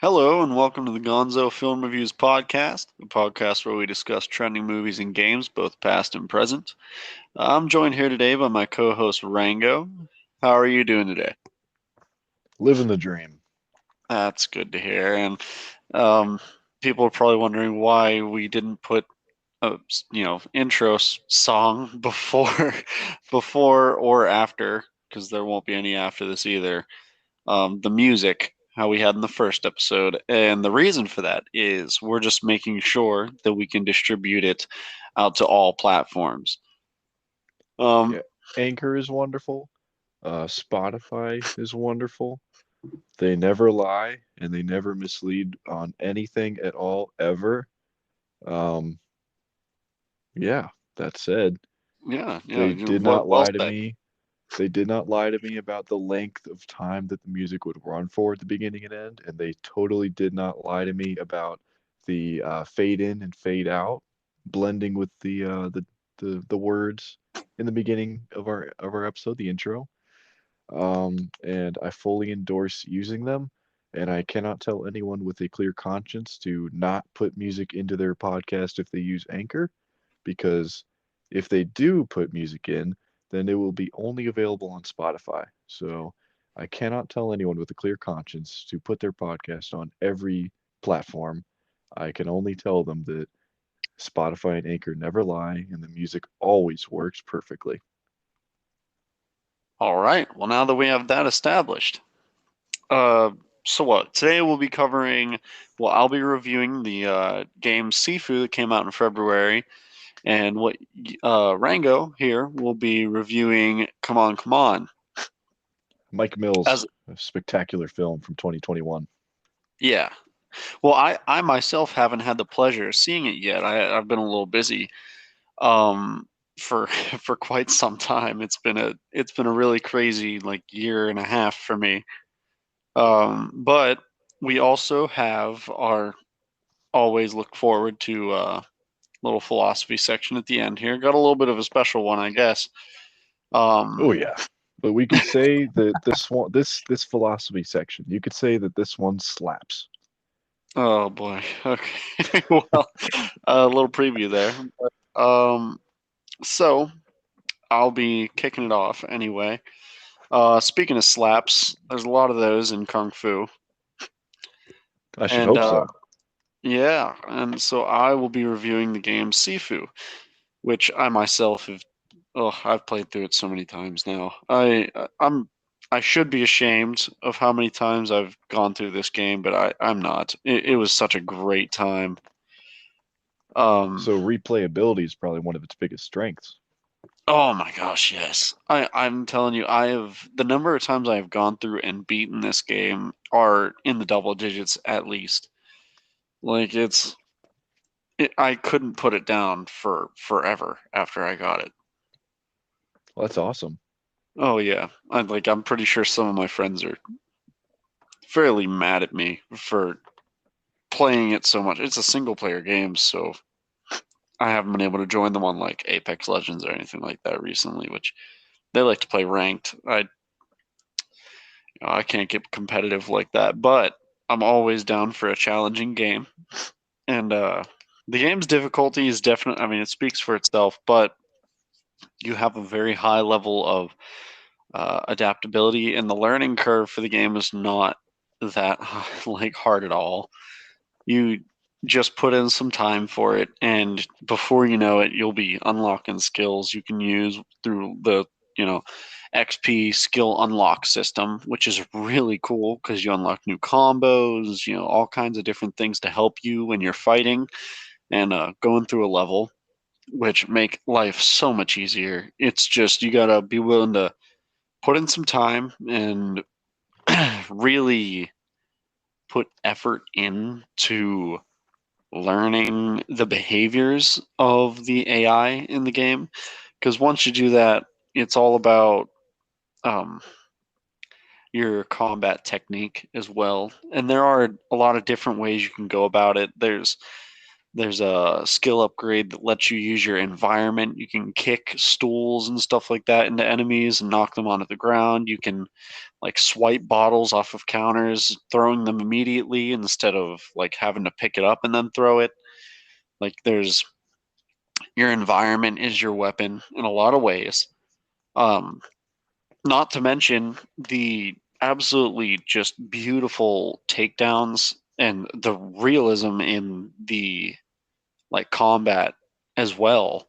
Hello and welcome to the Gonzo Film Reviews podcast, a podcast where we discuss trending movies and games, both past and present. I'm joined here today by my co-host Rango. How are you doing today? Living the dream. That's good to hear. And um, people are probably wondering why we didn't put a intro song before, before or after, because there won't be any after this either. The music, how we had in the first episode. And the reason for that is we're just making sure that we can distribute it out to all platforms. Um, Yeah, Anchor is wonderful. Spotify is wonderful. They never lie and they never mislead on anything at all, ever. Um, yeah, that said, yeah, they yeah, did well, not well lie to said. me. They did not lie to me about the length of time that the music would run for at the beginning and end, and they totally did not lie to me about the fade in and fade out, blending with the words in the beginning of our episode, the intro. And I fully endorse using them. And I cannot tell anyone with a clear conscience to not put music into their podcast if they use Anchor, because if they do put music in, then it will be only available on Spotify. So I cannot tell anyone with a clear conscience to put their podcast on every platform. I can only tell them that Spotify and Anchor never lie, and the music always works perfectly. All right. Well, now that we have that established, uh, so what? Today we'll be covering. Well, I'll be reviewing the game Sifu that came out in February, and what Rango here will be reviewing. Come on. Mike Mills, As a spectacular film from 2021. yeah, well, I myself haven't had the pleasure of seeing it yet. I've been a little busy um, for for quite some time. It's been a really crazy like year and a half for me. But we also have our always look forward to little philosophy section at the end here. Got a little bit of a special one, I guess. Um, Oh yeah. But we could say that this philosophy section, you could say that this one slaps. oh boy. Okay. Well, a little preview there. So I'll be kicking it off anyway. Speaking of slaps, there's a lot of those in Kung Fu. I should And hope so. yeah, and so I will be reviewing the game Sifu, which I myself have. Oh, I've played through it so many times now. I should be ashamed of how many times I've gone through this game, but I'm not. It was such a great time. Um, So replayability is probably one of its biggest strengths. oh my gosh, yes. I'm telling you, I have the number of times I have gone through and beaten this game are in the double digits at least. Like I couldn't put it down for forever after I got it. Well, that's awesome. Oh yeah, I'm pretty sure some of my friends are fairly mad at me for playing it so much. It's a single player game, so I haven't been able to join them on like Apex Legends or anything like that recently, which they like to play ranked. I can't get competitive like that, but I'm always down for a challenging game. And the game's difficulty is definitely, I mean, it speaks for itself, but you have a very high level of adaptability, and the learning curve for the game is not that like hard at all. You just put in some time for it, and before you know it, you'll be unlocking skills you can use through the you know XP skill unlock system, which is really cool because you unlock new combos, all kinds of different things to help you when you're fighting and going through a level, which make life so much easier. It's just you gotta be willing to put in some time and really put effort into learning the behaviors of the AI in the game. Because once you do that, it's all about um, your combat technique as well. And there are a lot of different ways you can go about it. There's There's a skill upgrade that lets you use your environment. You can kick stools and stuff like that into enemies and knock them onto the ground. You can like swipe bottles off of counters, throwing them immediately instead of like having to pick it up and then throw it. Like there's your environment is your weapon in a lot of ways. Um, Not to mention the absolutely just beautiful takedowns and the realism in the like combat as well.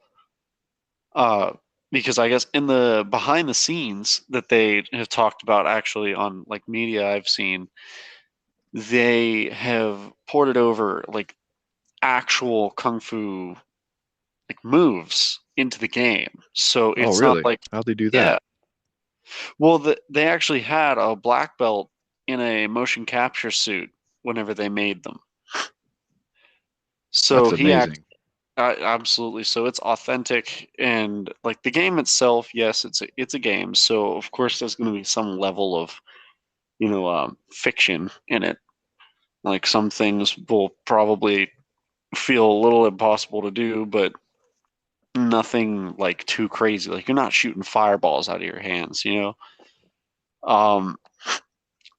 Uh, because I guess in the behind the scenes that they have talked about actually on like media I've seen, they have ported over like actual kung fu like moves into the game. So Oh, it's not really? like How'd they do yeah. that? Well, they actually had a black belt in a motion capture suit whenever they made them. So That's he amazing. absolutely. So it's authentic and like the game itself, yes, it's a game. So of course there's going to be some level of, fiction in it. Like some things will probably feel a little impossible to do, but nothing like too crazy. Like you're not shooting fireballs out of your hands, you know? Um,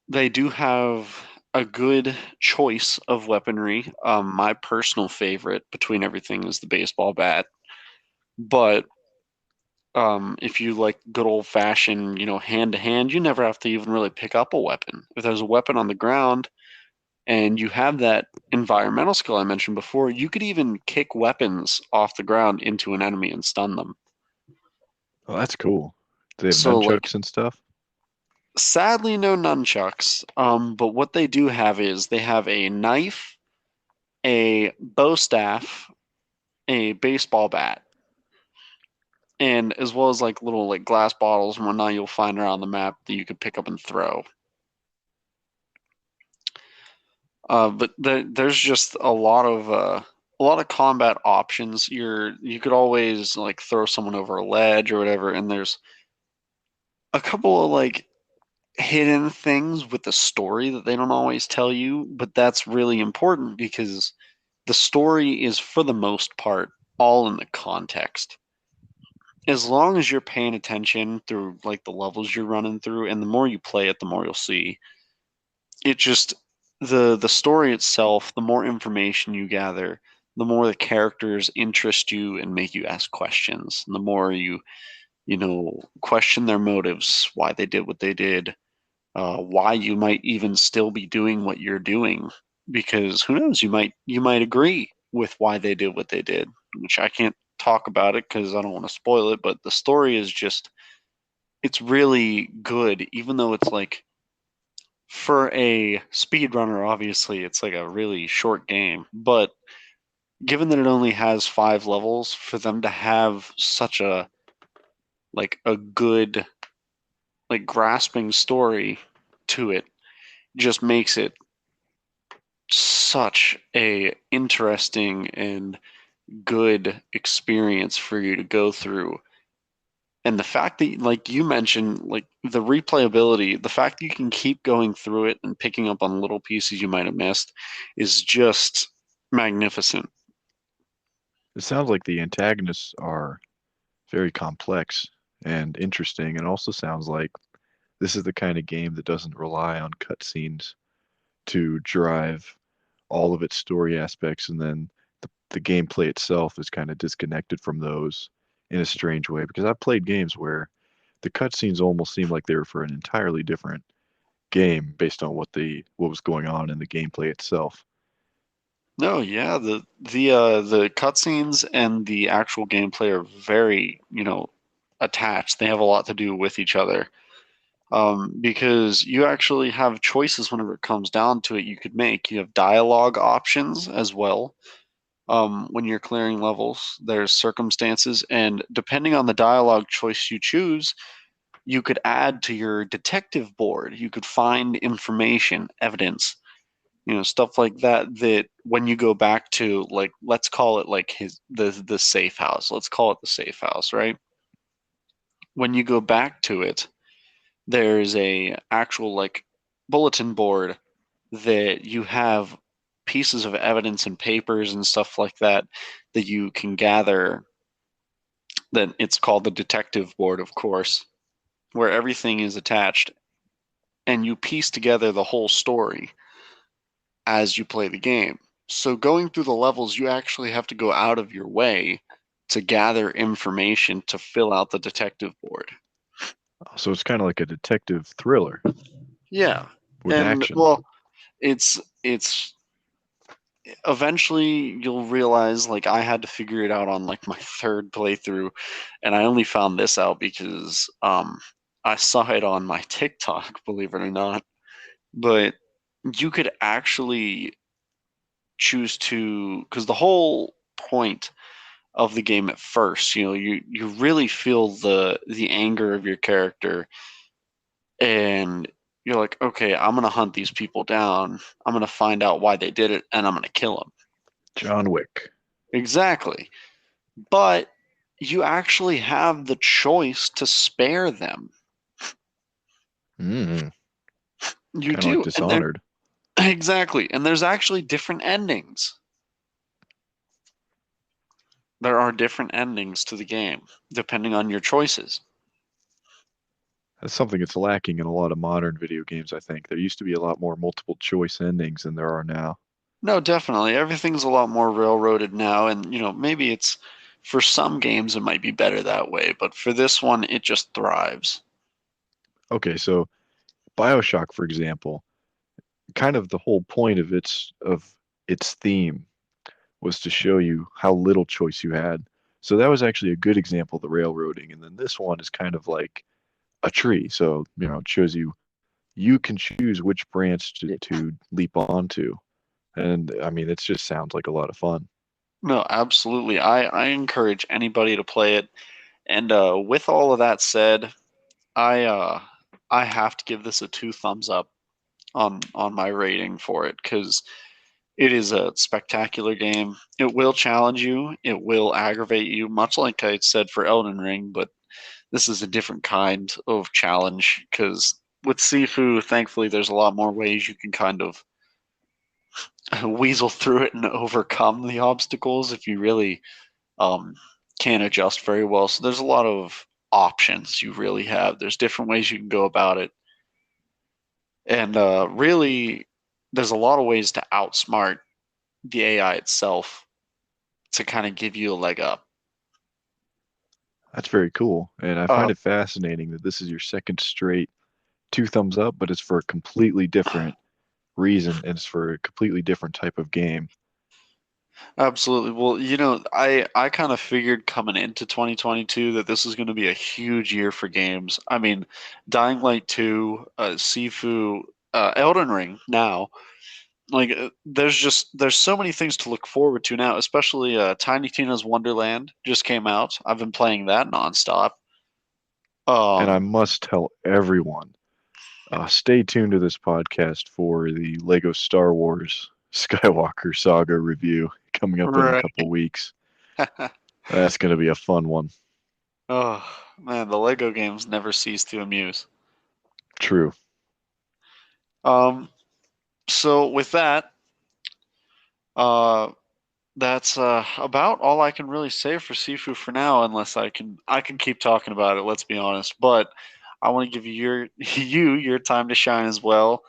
they do have a good choice of weaponry. My personal favorite between everything is the baseball bat. But if you like good old fashioned, hand to hand, you never have to even really pick up a weapon. If there's a weapon on the ground and you have that environmental skill I mentioned before, you could even kick weapons off the ground into an enemy and stun them. Oh, that's cool. Do they have So, like, nunchucks and stuff? sadly, no nunchucks. But what they do have is they have a knife, a bow staff, a baseball bat, and as well as like little like glass bottles and whatnot you'll find around the map that you could pick up and throw. But there's just a lot of combat options. You could always like throw someone over a ledge or whatever, and there's a couple of like hidden things with the story that they don't always tell you, but that's really important because the story is for the most part all in the context. As long as you're paying attention through like the levels you're running through, and the more you play it, the more you'll see. It just the story itself, the more information you gather, the more the characters interest you and make you ask questions. And the more you question their motives, why they did what they did, why you might even still be doing what you're doing. Because who knows, you might agree with why they did what they did, which I can't talk about it because I don't want to spoil it, but the story is just it's really good, even though it's like for a speedrunner, obviously it's like a really short game. But given that it only has 5 levels, for them to have such a like a good like grasping story to it just makes it such a interesting and good experience for you to go through. And the fact that, like you mentioned, like the replayability, the fact that you can keep going through it and picking up on little pieces you might have missed is just magnificent. It sounds like the antagonists are very complex and interesting, and also sounds like this is the kind of game that doesn't rely on cutscenes to drive all of its story aspects, and then the gameplay itself is kind of disconnected from those in a strange way. Because I've played games where the cutscenes almost seem like they were for an entirely different game based on what was going on in the gameplay itself. No, yeah, the cutscenes and the actual gameplay are very, attached. They have a lot to do with each other. Because you actually have choices whenever it comes down to it you could make. You have dialogue options as well. When you're clearing levels, there's circumstances, and depending on the dialogue choice you choose, you could add to your detective board. You could find information, evidence, stuff like that. That when you go back to like, let's call it like the safe house. Let's call it the safe house, right? When you go back to it, there's a actual like bulletin board that you have pieces of evidence and papers and stuff like that that you can gather. That it's called the detective board, of course, where everything is attached, and you piece together the whole story as you play the game. So going through the levels, you actually have to go out of your way to gather information to fill out the detective board. So it's kind of like a detective thriller Yeah. with And action. well, it's eventually you'll realize like I had to figure it out on like my third playthrough, and I only found this out because I saw it on my TikTok, believe it or not. But you could actually choose to, because the whole point of the game at first, you really feel the anger of your character, and you're like, okay, I'm gonna hunt these people down. I'm gonna find out why they did it, and I'm gonna kill them. John Wick. Exactly. But you actually have the choice to spare them. Mm, You kind of like do, and there Dishonored. exactly, and there's actually different endings. There are different endings to the game depending on your choices. That's something that's lacking in a lot of modern video games, I think. There used to be a lot more multiple choice endings than there are now. No, definitely. Everything's a lot more railroaded now, and maybe it's for some games it might be better that way, but for this one it just thrives. Okay, so BioShock, for example, kind of the whole point of its theme was to show you how little choice you had. So that was actually a good example of the railroading. And then this one is kind of like a tree. So, it shows you can choose which branch to leap onto. And I mean, it just sounds like a lot of fun. No, absolutely. I encourage anybody to play it. And with all of that said, I uh I have to give this a two thumbs up on my rating for it because it is a spectacular game. It will challenge you, it will aggravate you, much like I said for Elden Ring, but this is a different kind of challenge because with Sifu, thankfully, there's a lot more ways you can kind of weasel through it and overcome the obstacles if you really um, can't adjust very well. So there's a lot of options you really have. There's different ways you can go about it, and really, there's a lot of ways to outsmart the AI itself to kind of give you a leg up. That's very cool. And I Uh, find it fascinating that this is your second straight two thumbs up, but it's for a completely different reason and it's for a completely different type of game. Absolutely. Well, I kind of figured coming into 2022 that this is going to be a huge year for games. I mean, Dying Light 2, Sifu, Elden Ring now. Like there's so many things to look forward to now, especially Tiny Tina's Wonderland just came out. I've been playing that nonstop. And I Um, must tell everyone, stay tuned to this podcast for the Lego Star Wars Skywalker Saga review coming up in a right. couple weeks. That's going to be a fun one. Oh man, the Lego games never cease to amuse. True. Um, so with that, uh, that's about all I can really say for Sifu for now, unless I can keep talking about it. Let's be honest, but I want to give you your your time to shine as well.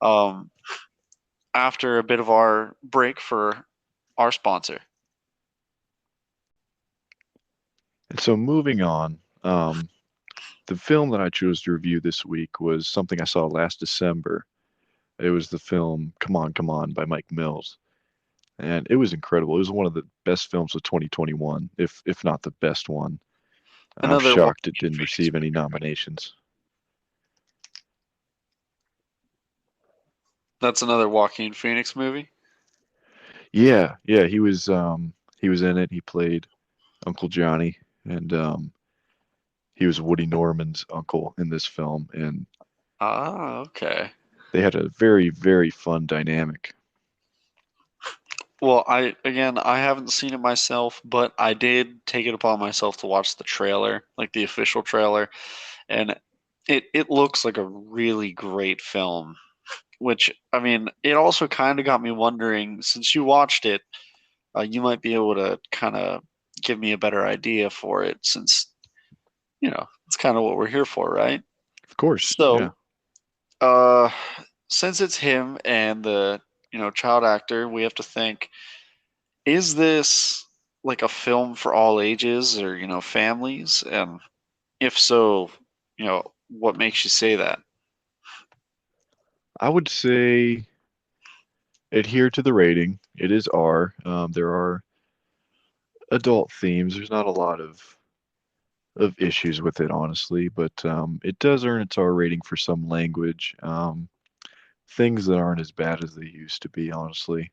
Um, after a bit of our break for our sponsor. And so moving on, the film that I chose to review this week was something I saw last December. It was the film Come On by Mike Mills. And it was incredible. It was one of the best films of 2021, if not the best one. I'm Another shocked it Joaquin didn't Phoenix receive any movie. nominations. That's another Joaquin Phoenix movie. Yeah, yeah, he was in it. He played Uncle Johnny, and he was Woody Norman's uncle in this film, and Ah, okay. they had a very, very fun dynamic. Well, I haven't seen it myself, but I did take it upon myself to watch the trailer, like the official trailer, and it looks like a really great film. Which, I mean, it also kind of got me wondering, since you watched it, you might be able to kind of give me a better idea for it, since, it's kind of what we're here for, right? Of course, yeah. So, uh, since it's him and the, child actor, we have to think, is this like a film for all ages or, families? And if so, what makes you say that? I would say adhere to the rating. It is R. There are adult themes. There's not a lot of issues with it, honestly, but it does earn its R rating for some language. Things that aren't as bad as they used to be, honestly.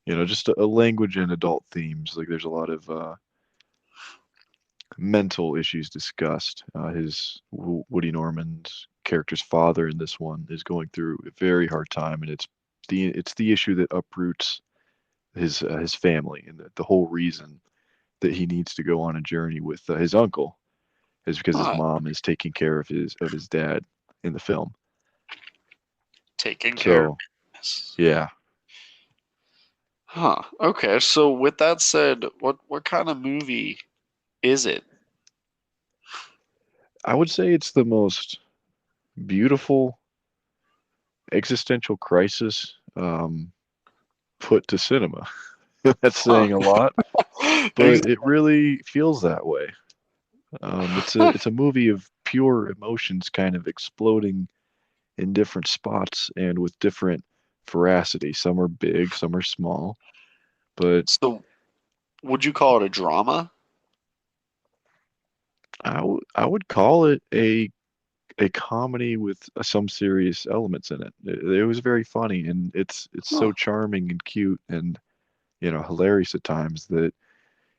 Just a language and adult themes. Like there's a lot of mental issues discussed. Woody Norman's character's father in this one is going through a very hard time, and it's the issue that uproots his family, and the whole reason that he needs to go on a journey with his uncle is because his Huh, mom is taking care of his dad in the film. taking care of So business. yeah, Huh. Okay. So with that said, what kind of movie is it? I would say it's the most beautiful existential crisis put to cinema. That's Huh. saying a lot, but it really feels that way. It's a movie of pure emotions kind of exploding in different spots and with different veracity. Some are big, some are small, but So would you call it a drama? I would call it a comedy with some serious elements in it. It was very funny, and it's Huh. so charming and cute and hilarious at times that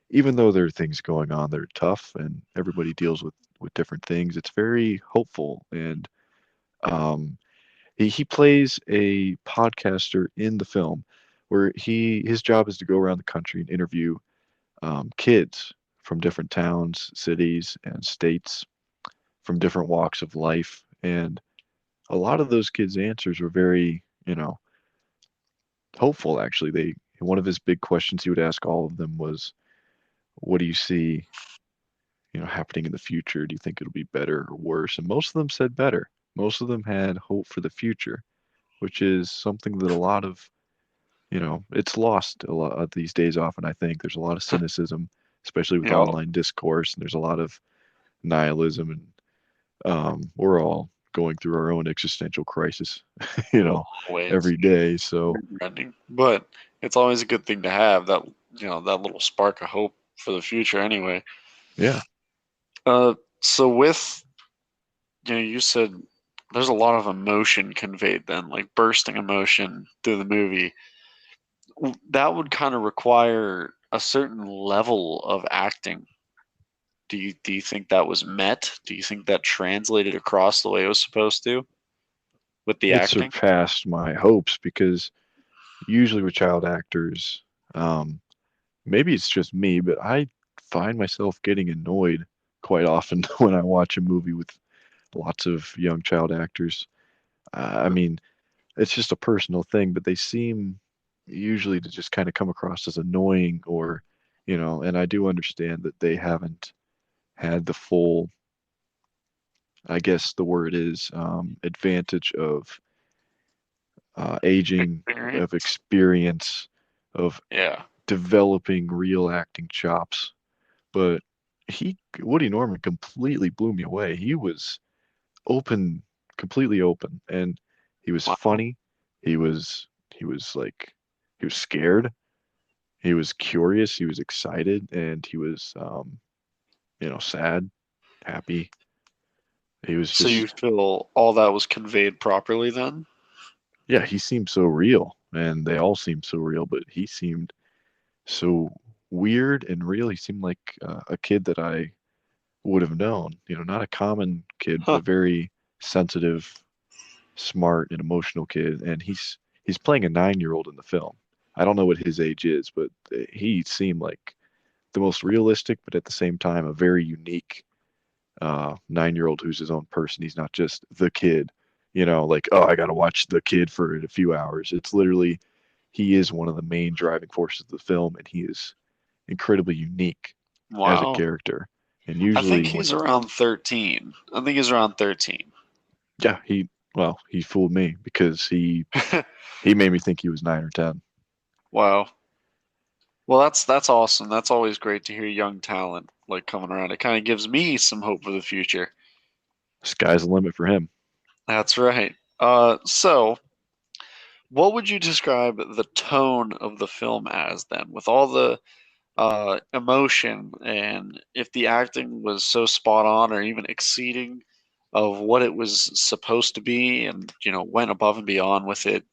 even though there are things going on that are tough and everybody deals with different things, it's very hopeful. And um, he plays a podcaster in the film where his job is to go around the country and interview kids from different towns, cities, and states from different walks of life. And a lot of those kids' answers were very, hopeful, actually. One of his big questions he would ask all of them was, what do you see, happening in the future? Do you think it'll be better or worse? And most of them said better. Most of them had hope for the future, which is something that a lot of, it's lost a lot these days often, I think. There's a lot of cynicism, especially with You know, online discourse, and there's a lot of nihilism, and we're all going through our own existential crisis, you know, always every day. So, ending. But it's always a good thing to have that, that little spark of hope for the future anyway. yeah, So with, you said there's a lot of emotion conveyed then, like bursting emotion through the movie. That would kind of require a certain level of acting. Do you think that was met? Do you think that translated across the way it was supposed to with the it acting? surpassed my hopes because usually with child actors, um, maybe it's just me, but I find myself getting annoyed quite often when I watch a movie with lots of young child actors. I mean, it's just a personal thing, but they seem usually to just kind of come across as annoying or, and I do understand that they haven't had the full, I guess the word is, advantage of aging, of Experience? experience, of Yeah. developing real acting chops. But Woody Norman completely blew me away. He was open, completely open, and he was Wow. funny. He was like he was scared. He was curious. He was excited, and he was sad, happy. He was So you just feel all that was conveyed properly then? yeah. He seemed so real, and they all seemed so real, but he seemed so weird and real. He seemed like a kid that I would have known. Not a common kid, but Huh. a very sensitive, smart, and emotional kid. And he's playing a 9-year-old in the film. I don't know what his age is, but he seemed like the most realistic, but at the same time, a very unique 9-year-old who's his own person. He's not just the kid, like, oh, I got to watch the kid for a few hours. It's literally he is one of the main driving forces of the film, and he is incredibly unique as a Wow. character. And I think usually he's when, around 13. I think he's around 13. yeah, he fooled me because he made me think he was 9 or 10. Wow. Well, that's awesome. That's always great to hear young talent like coming around. It kind of gives me some hope for the future. Sky's the limit for him. That's right. So what would you describe the tone of the film as then, with all the emotion, and if the acting was so spot on or even exceeding of what it was supposed to be, and went above and beyond with it?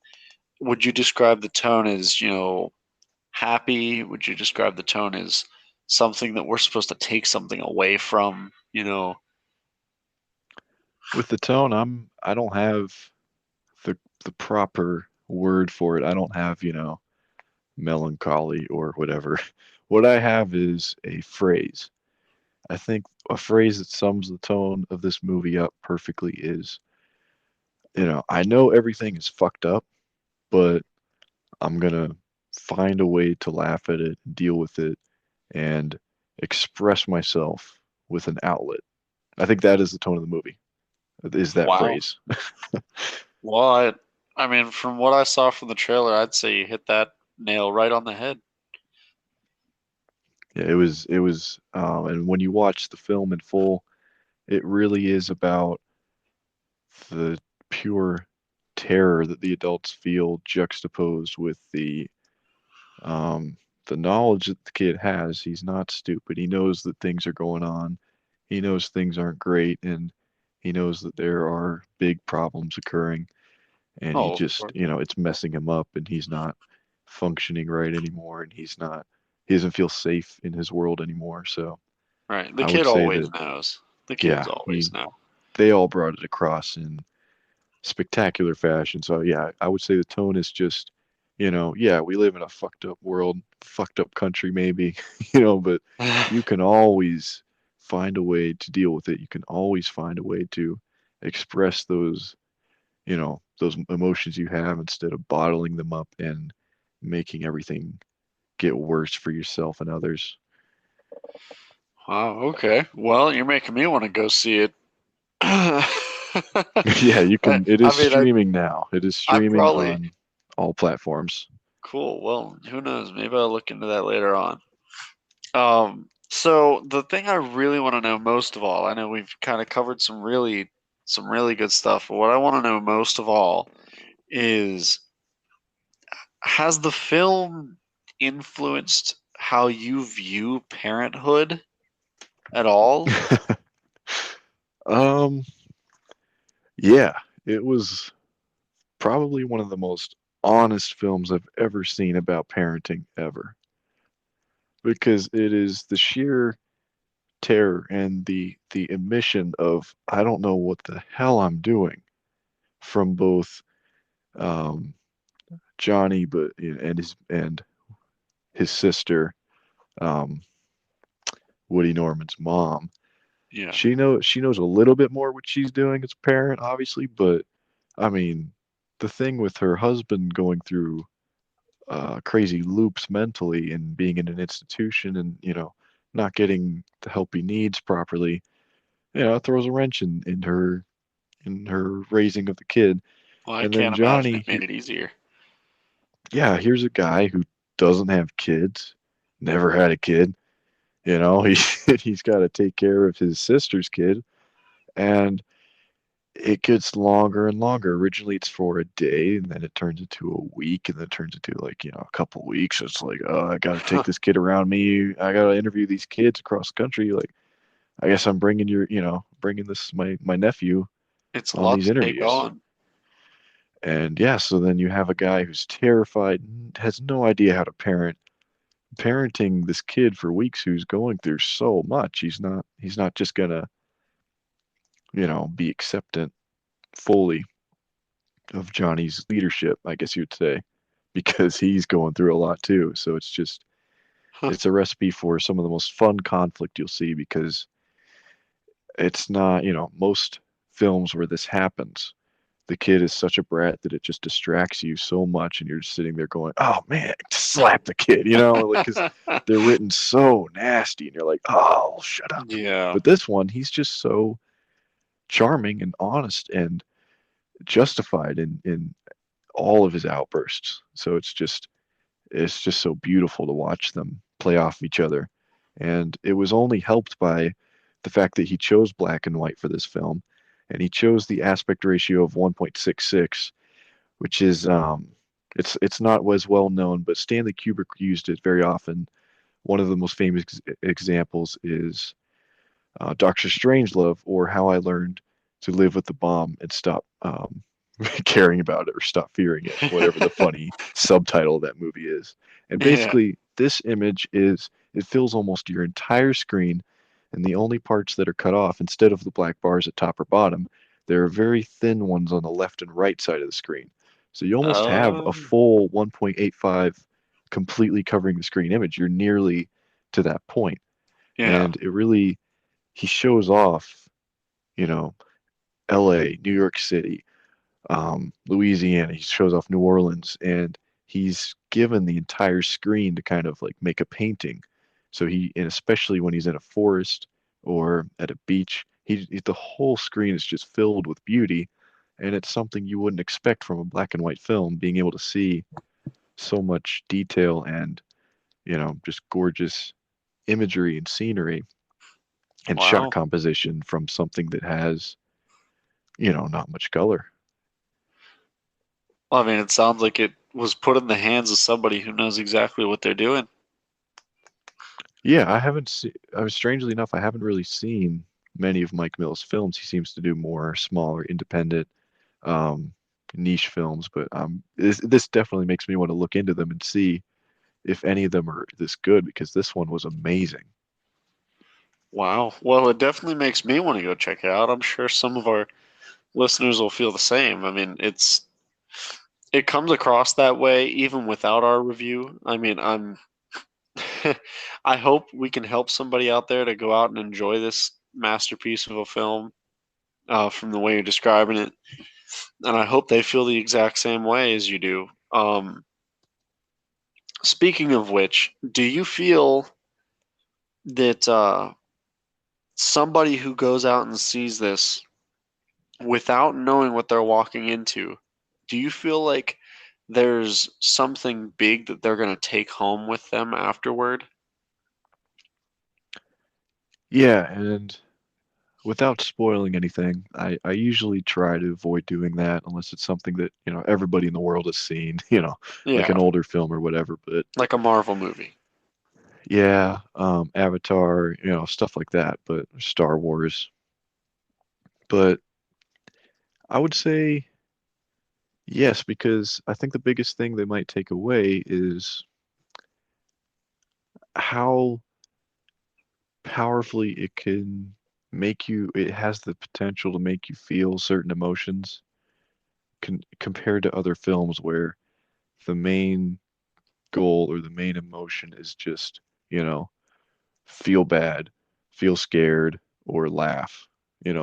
Would you describe the tone as happy? Would you describe the tone as something that we're supposed to take something away from? With the tone, I don't have the proper word for it. I don't have, melancholy or whatever. What I have is a phrase. I think a phrase that sums the tone of this movie up perfectly is, I know everything is fucked up, but I'm gonna find a way to laugh at it, deal with it, and express myself with an outlet. I think that is the tone of the movie, is that Wow. phrase. Well, I mean, from what I saw from the trailer, I'd say you hit that nail right on the head. Yeah, and when you watch the film in full, it really is about the pure terror that the adults feel juxtaposed with um, the knowledge that the kid has. He's not stupid. He knows that things are going on. He knows things aren't great, and he knows that there are big problems occurring. And he Oh, of just, course. it's messing him up, and he's not functioning right anymore, and he doesn't feel safe in his world anymore. So Right. The I would kid say always that, knows. The kids yeah, always know. they all brought it across in spectacular fashion. So yeah, I would say the tone is just, yeah, we live in a fucked up world, fucked up country maybe, but you can always find a way to deal with it. You can always find a way to express those emotions you have instead of bottling them up and making everything get worse for yourself and others. Wow, okay. Well, you're making me want to go see it. Yeah, you I, can. It I is mean, I, streaming now. It is I streaming probably, on all platforms. cool. Well, who knows? Maybe I'll look into that later on. So the thing I really want to know most of all, I know we've kind of covered some really good stuff, but what I want to know most of all is, has the film influenced how you view parenthood at all? um, yeah, it was probably one of the most honest films I've ever seen about parenting ever because it is the sheer terror and the admission of I don't know what the hell I'm doing from both um, Johnny but and his sister, um, Woody Norman's mom. Yeah. She knows a little bit more what she's doing as a parent, obviously, but I mean, the thing with her husband going through crazy loops mentally and being in an institution and not getting the help he needs properly, it throws a wrench in her raising of the kid. Well, I And then can't imagine Johnny, it made it easier. yeah, here's a guy who doesn't have kids, never had a kid. He he's got to take care of his sister's kid, and it gets longer and longer. Originally, it's for a day, and then it turns into a week, and then it turns into like a couple weeks. It's like, oh, I got to take this kid around me. I got to interview these kids across the country. Like, I guess I'm bringing this my nephew It's a on lot these to take interviews. on. And yeah, so then you have a guy who's terrified, has no idea how to parenting this kid for weeks who's going through so much. He's not just gonna, be acceptant fully of Johnny's leadership, I guess you'd say, because he's going through a lot too. So it's a recipe for some of the most fun conflict you'll see because it's not, most films where this happens. the kid is such a brat that it just distracts you so much, and you're just sitting there going, "Oh man, just slap the kid," like because they're written so nasty, and you're like, "Oh, shut up." Yeah. But this one, he's just so charming and honest and justified in all of his outbursts. So it's just so beautiful to watch them play off each other. And it was only helped by the fact that he chose black and white for this film, and he chose the aspect ratio of 1.66, which is it's not as well known, but Stanley Kubrick used it very often. One of the most famous examples is Doctor Strangelove, or How I Learned to Live with the Bomb and Stop caring about it or stop fearing it, whatever the funny subtitle of that movie is. And Yeah. basically, this image it fills almost your entire screen, and the only parts that are cut off, instead of the black bars at top or bottom, there are very thin ones on the left and right side of the screen. So you almost have a Um, full 1.85 completely covering the screen image. You're nearly to that point. yeah. And he shows off, you know, LA, New York City, Louisiana. He shows off New Orleans, and he's given the entire screen to kind of like make a painting. So and especially when he's in a forest or at a beach, the whole screen is just filled with beauty, and it's something you wouldn't expect from a black and white film, being able to see so much detail and just gorgeous imagery and scenery and shot Wow. composition from something that has not much color. Well, I mean, it sounds like it was put in the hands of somebody who knows exactly what they're doing. Yeah, I haven't seen. I was strangely enough, I haven't really seen many of Mike Mills' films. He seems to do more smaller, independent, um, niche films. But this definitely makes me want to look into them and see if any of them are this good, because this one was amazing. Wow. Well, it definitely makes me want to go check it out. I'm sure some of our listeners will feel the same. I mean, it comes across that way even without our review. I mean, I hope we can help somebody out there to go out and enjoy this masterpiece of a film from the way you're describing it, and I hope they feel the exact same way as you do. Speaking of which, do you feel that somebody who goes out and sees this without knowing what they're walking into, do you feel like there's something big that they're going to take home with them afterward? Yeah, and without spoiling anything, I usually try to avoid doing that unless it's something that, everybody in the world has seen, like an Yeah, older film or whatever. But like a Marvel movie. yeah, Avatar, stuff like that, but Star Wars. But I would say yes, because I think the biggest thing they might take away is how powerfully it has the potential to make you feel certain emotions compared to other films where the main goal or the main emotion is just, feel bad, feel scared, or laugh, at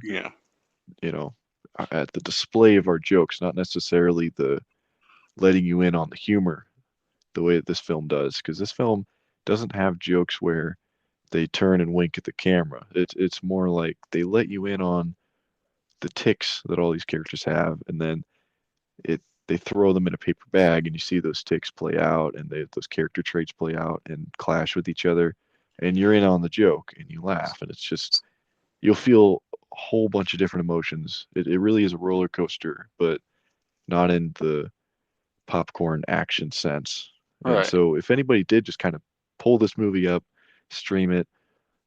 Yeah. you know, at the display of our jokes, not necessarily the letting you in on the humor the way that this film does, because this film doesn't have jokes where they turn and wink at the camera. It's more like they let you in on the ticks that all these characters have, and then it they throw them in a paper bag, and you see those ticks play out, and those character traits play out and clash with each other, and you're in on the joke, and you laugh, and it's just you'll feel a whole bunch of different emotions. It really is a roller coaster, but not in the popcorn action sense. And Right. so if anybody did just kind of pull this movie up, stream it,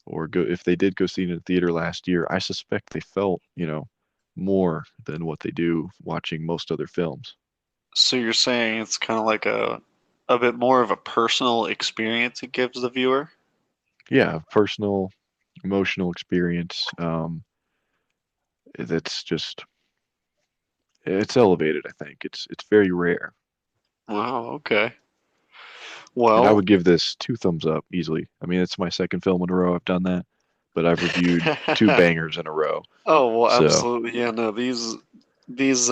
or go if they did go see it in the theater last year, I suspect they felt, more than what they do watching most other films. So you're saying it's kind of like a bit more of a personal experience it gives the viewer? Yeah, personal, emotional experience. That's just it's elevated, I think. It's very rare. Wow, okay. And I Well, would give this two thumbs up easily. I mean, it's my second film in a row I've done that, but I've reviewed two bangers in a row. oh, well, So, absolutely. Yeah, no, these. these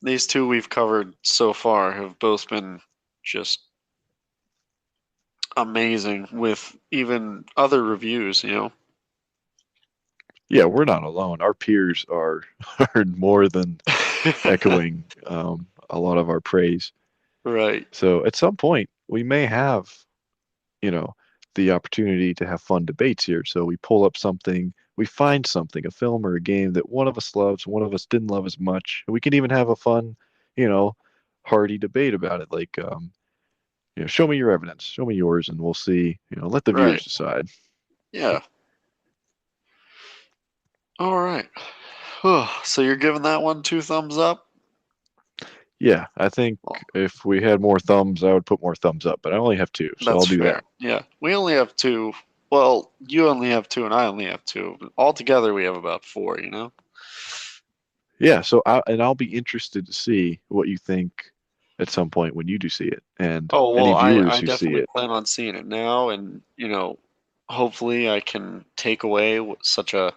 these two we've covered so far have both been just amazing with even other reviews, you know. Yeah, we're not alone. Our peers are are more than echoing a lot of our praise. Right. So at some point, we may have, you know, the opportunity to have fun debates here. So we pull up something, we find something, a film or a game that one of us loves, one of us didn't love as much. We can even have a fun, you know, hearty debate about it. Like, show me your evidence, show me yours, and we'll see. Let the Right. viewers decide. Yeah. All right. So you're giving that one two thumbs up? Yeah, I think Well, if we had more thumbs, I would put more thumbs up, but I only have two, so that's I'll do fair. that. Yeah. We only have two. Well, you only have two and I only have two. Altogether, we have about four, you know? Yeah, so I'll be interested to see what you think at some point when you do see it, and Oh, any well, viewers I who see definitely it. plan on seeing it now, and, hopefully I can take away such a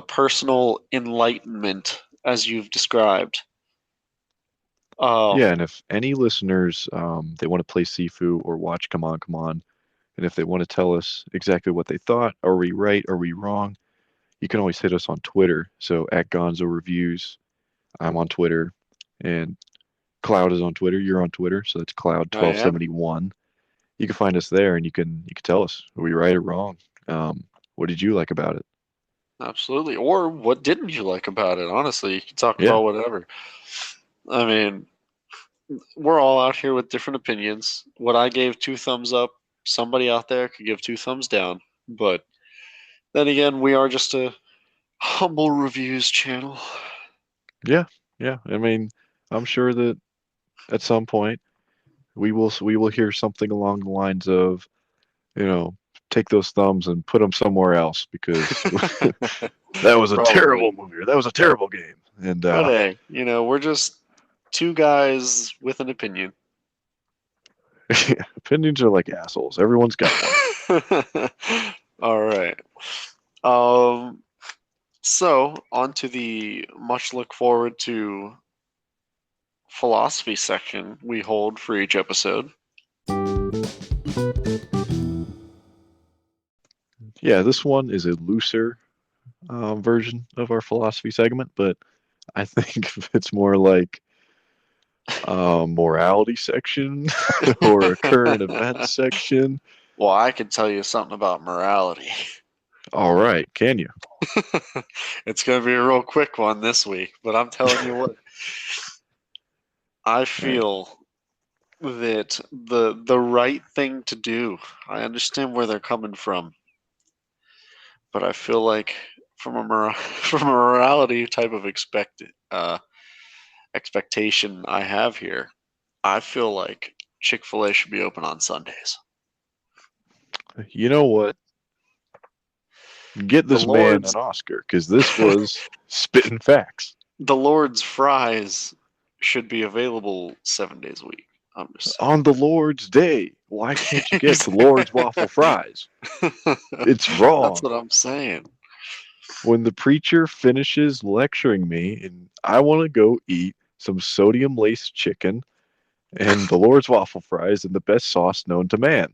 personal enlightenment as you've described. Yeah, Um, and if any listeners they want to play Sifu or watch Come On, and if they want to tell us exactly what they thought, are we right, are we wrong, you can always hit us on Twitter. So at Gonzo Reviews, I'm on Twitter, and Cloud is on Twitter. You're on Twitter, so that's I am. Cloud1271. You can find us there, and you can tell us are we right or wrong. What did you like about it? Absolutely. Or what didn't you like about it? Honestly, you can talk Yeah, about whatever. I mean, we're all out here with different opinions. What I gave two thumbs up, somebody out there could give two thumbs down. But then again, we are just a humble reviews channel. yeah, yeah. I mean, I'm sure that at some point we will hear something along the lines of, you know, take those thumbs and put them somewhere else because that was a Probably. terrible movie or that was a terrible game. And But hey, we're just two guys with an opinion. opinions are like assholes. Everyone's got one. All right. Um, so on to the much look forward to philosophy section we hold for each episode. Yeah, this one is a looser version of our philosophy segment, but I think it's more like a morality section or a current events section. Well, I can tell you something about morality. All right, can you? It's going to be a real quick one this week, but I'm telling you what, I All right. feel that the right thing to do. I understand where they're coming from, but I feel like from from a morality type of expectation I have here, I feel like Chick-fil-A should be open on Sundays. You know what? Get The this man an Lord's Oscar because this was spitting facts. the Lord's fries should be available 7 days a week. I'm just On the Lord's Day, why can't you get the Lord's waffle fries? saying. It's That's wrong. what I'm saying. When the preacher finishes lecturing me and I want to go eat some sodium laced chicken and the Lord's waffle fries and the best sauce known to man.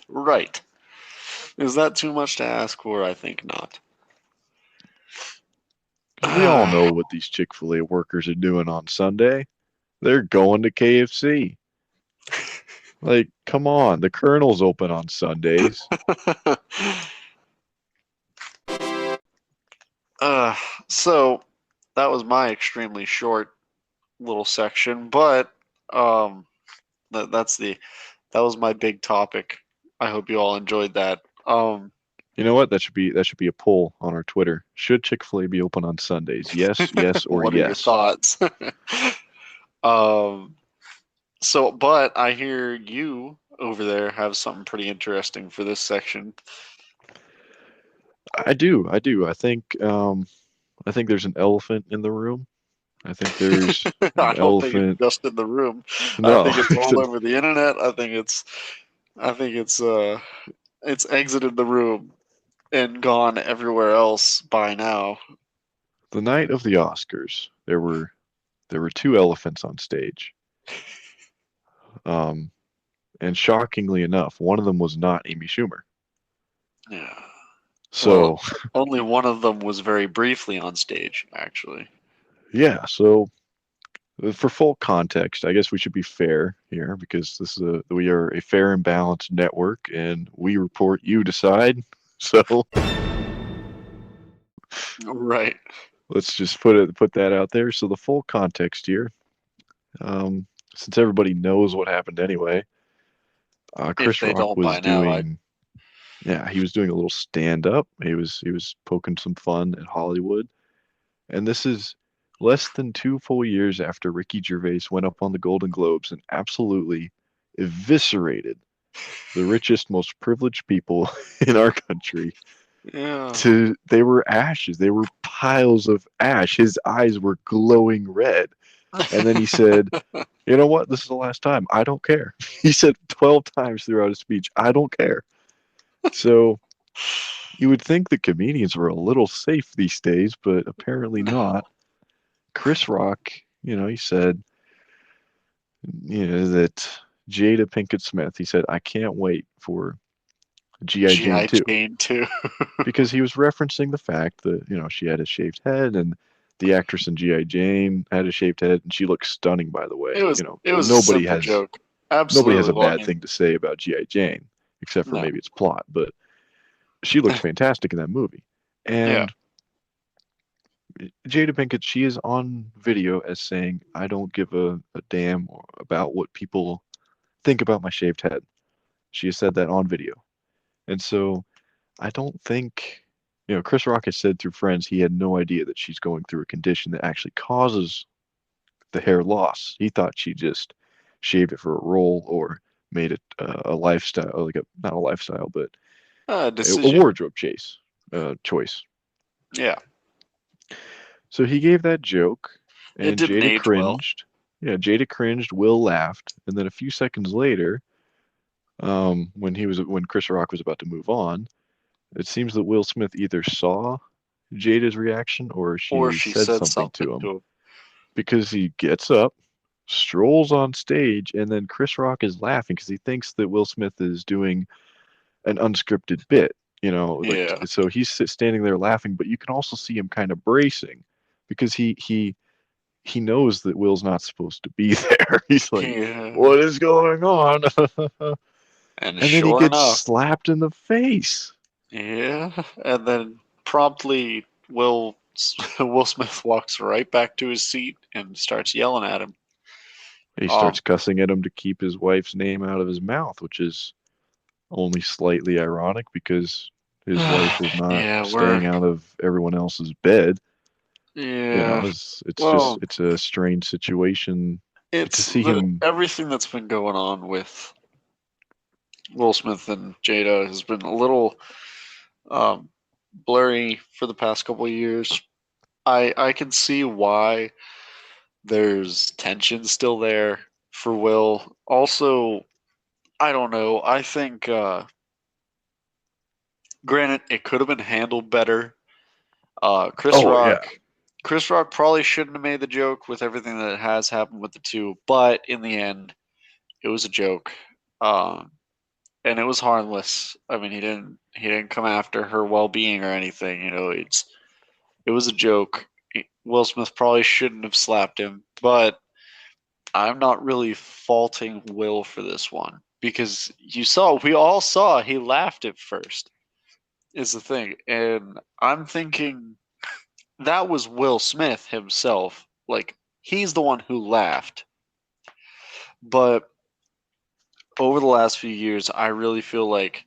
Right. Is that too much to ask for? I think not. Because we all know what these Chick fil A workers are doing on Sunday. They're going to KFC. Like, come on, the Colonel's open on Sundays. uh, so that was my extremely short little section, but um, that's that was my big topic. I hope you all enjoyed that. You know what? That should be a poll on our Twitter. Should Chick-fil-A be open on Sundays? Yes, yes, or What are your yes. thoughts? um, so, but I hear you over there have something pretty interesting for this section. I do. I do. I think there's an elephant in the room. I think there's I an don't think it's elephant. just in the room. I No, think it's all over the internet. I think it's exited the room and gone everywhere else by now. The night of the Oscars, there were two elephants on stage. Um, and shockingly enough, one of them was not Amy Schumer. Yeah. Well, So, only one of them was very briefly on stage, actually. yeah, so for full context, I guess we should be fair here because we are a fair and balanced network and we report, you decide. So, Right. let's just put that out there. So the full context here, um, since everybody knows what happened anyway, If Chris they Rock don't was by now, I doing yeah, he was doing a little stand up. He was poking some fun at Hollywood. And this is less than 2 full years after Ricky Gervais went up on the Golden Globes and absolutely eviscerated the richest, most privileged people in our country. yeah. They were ashes. They were piles of ash. His eyes were glowing red. And then he said, "You know what? This is the last time. I don't care." He said 12 times throughout his speech, "I don't care." So you would think the comedians were a little safe these days, but apparently not. No. Chris Rock, he said, that Jada Pinkett Smith, he said, "I can't wait for G.I. Jane G.I. 2," Jane too. because he was referencing the fact that, she had a shaved head and the actress in G.I. Jane had a shaved head and she looks stunning, by the It way. was it was a Nobody simple has joke. nobody has Absolutely. a Well, I bad mean, thing to say about G.I. Jane, except for no. maybe its plot, but she looks fantastic in that movie. Yeah. And Jada Pinkett, she is on video as saying, "I don't give a damn about what people think about my shaved head." She has said that on video. And so I don't think, Chris Rock has said through friends he had no idea that she's going through a condition that actually causes the hair loss. He thought she just shaved it for a role or made it a lifestyle, like not a lifestyle, but a Decision. wardrobe choice. Yeah. So he gave that joke, It and didn't Jada age well. cringed. Yeah, Jada cringed. Will laughed, and then a few seconds later, when Chris Rock was about to move on, it seems that Will Smith either saw Jada's reaction or Or she she said said something something to him to him. because he gets up, strolls on stage, and then Chris Rock is laughing because he thinks that Will Smith is doing an unscripted bit. Like Yeah. so he's standing there laughing, but you can also see him kind of bracing because he knows that Will's not supposed to be there. He's like, Yeah. "What is going on?" And And then he sure gets enough, slapped in the face. yeah. And then promptly Will Smith walks right back to his seat and starts yelling at him. He starts Um, cussing at him to keep his wife's name out of his mouth, which is only slightly ironic because his wife is not yeah, staying out of everyone else's bed. yeah. It's Well, it's a strange situation to it's see the him. everything that's been going on with Will Smith and Jada has been a little um, blurry for the past couple of years. I can see why there's tension still there for Will. Also, I don't know. I think, granted, it could have been handled better. Uh, Chris Oh yeah, Rock, Chris Rock probably shouldn't have made the joke with everything that has happened with the two, but in the end, it was a joke, um, and it was harmless. I mean, he didn't come after her well being or anything. It was a joke. Will Smith probably shouldn't have slapped him, but I'm not really faulting Will for this one because we all saw he laughed at first, is the thing. And I'm thinking that was Will Smith himself. Like, he's the one who laughed. But over the last few years, I really feel like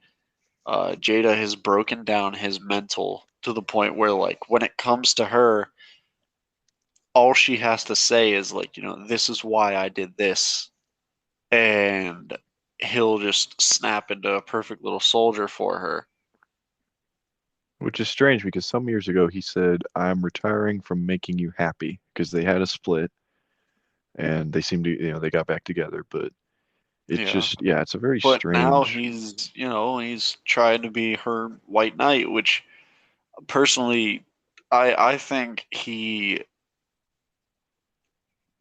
Jada has broken down his mental to the point where, like, when it comes to her, all she has to say is, like, this is why I did this. And he'll just snap into a perfect little soldier for her. which is strange because some years ago he said, "I'm retiring from making you happy," because they had a split and they seemed to, they got back together, but it's Yeah. just, yeah, it's a very But now strange. he's trying to be her white knight, which personally I think he